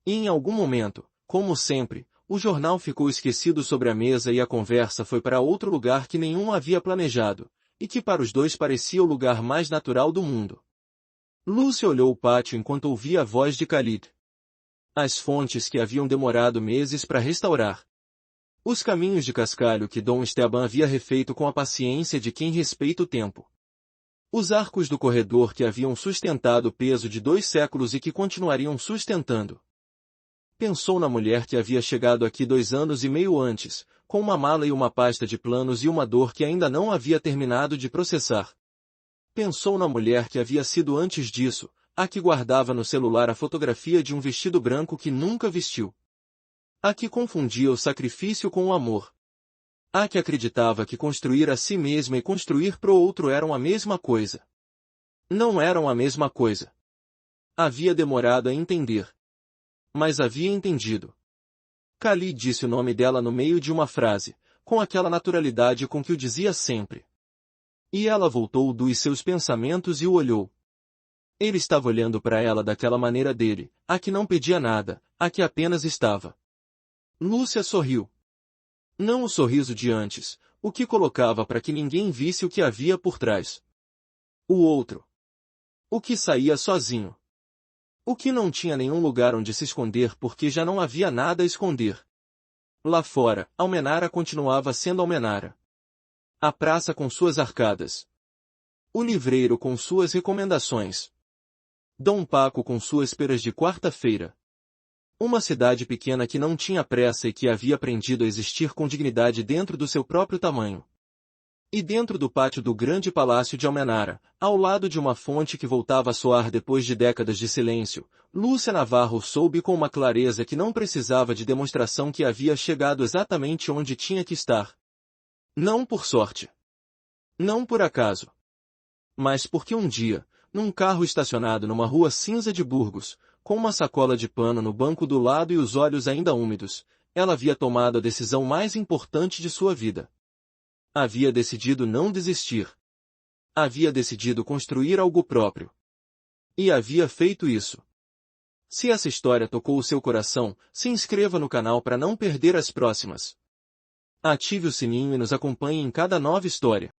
E em algum momento, como sempre, o jornal ficou esquecido sobre a mesa e a conversa foi para outro lugar que nenhum havia planejado, e que para os dois parecia o lugar mais natural do mundo. Lucy olhou o pátio enquanto ouvia a voz de Khalid. As fontes que haviam demorado meses para restaurar. Os caminhos de cascalho que Dom Esteban havia refeito com a paciência de quem respeita o tempo. Os arcos do corredor que haviam sustentado o peso de 2 séculos e que continuariam sustentando. Pensou na mulher que havia chegado aqui 2 anos e meio antes, com uma mala e uma pasta de planos e uma dor que ainda não havia terminado de processar. Pensou na mulher que havia sido antes disso, a que guardava no celular a fotografia de um vestido branco que nunca vestiu. A que confundia o sacrifício com o amor. A que acreditava que construir a si mesma e construir pro outro eram a mesma coisa. Não eram a mesma coisa. Havia demorado a entender. Mas havia entendido. Khalid disse o nome dela no meio de uma frase, com aquela naturalidade com que o dizia sempre. E ela voltou dos seus pensamentos e o olhou. Ele estava olhando para ela daquela maneira dele, a que não pedia nada, a que apenas estava. Lúcia sorriu. Não o sorriso de antes, o que colocava para que ninguém visse o que havia por trás. O outro. O que saía sozinho. O que não tinha nenhum lugar onde se esconder porque já não havia nada a esconder. Lá fora, Almenara continuava sendo Almenara. A praça com suas arcadas. O livreiro com suas recomendações. Dom Paco com suas peras de quarta-feira. Uma cidade pequena que não tinha pressa e que havia aprendido a existir com dignidade dentro do seu próprio tamanho. E dentro do pátio do grande palácio de Almenara, ao lado de uma fonte que voltava a soar depois de décadas de silêncio, Lúcia Navarro soube com uma clareza que não precisava de demonstração que havia chegado exatamente onde tinha que estar. Não por sorte. Não por acaso. Mas porque um dia, num carro estacionado numa rua cinza de Burgos, com uma sacola de pano no banco do lado e os olhos ainda úmidos, ela havia tomado a decisão mais importante de sua vida. Havia decidido não desistir. Havia decidido construir algo próprio. E havia feito isso. Se essa história tocou o seu coração, se inscreva no canal para não perder as próximas. Ative o sininho e nos acompanhe em cada nova história.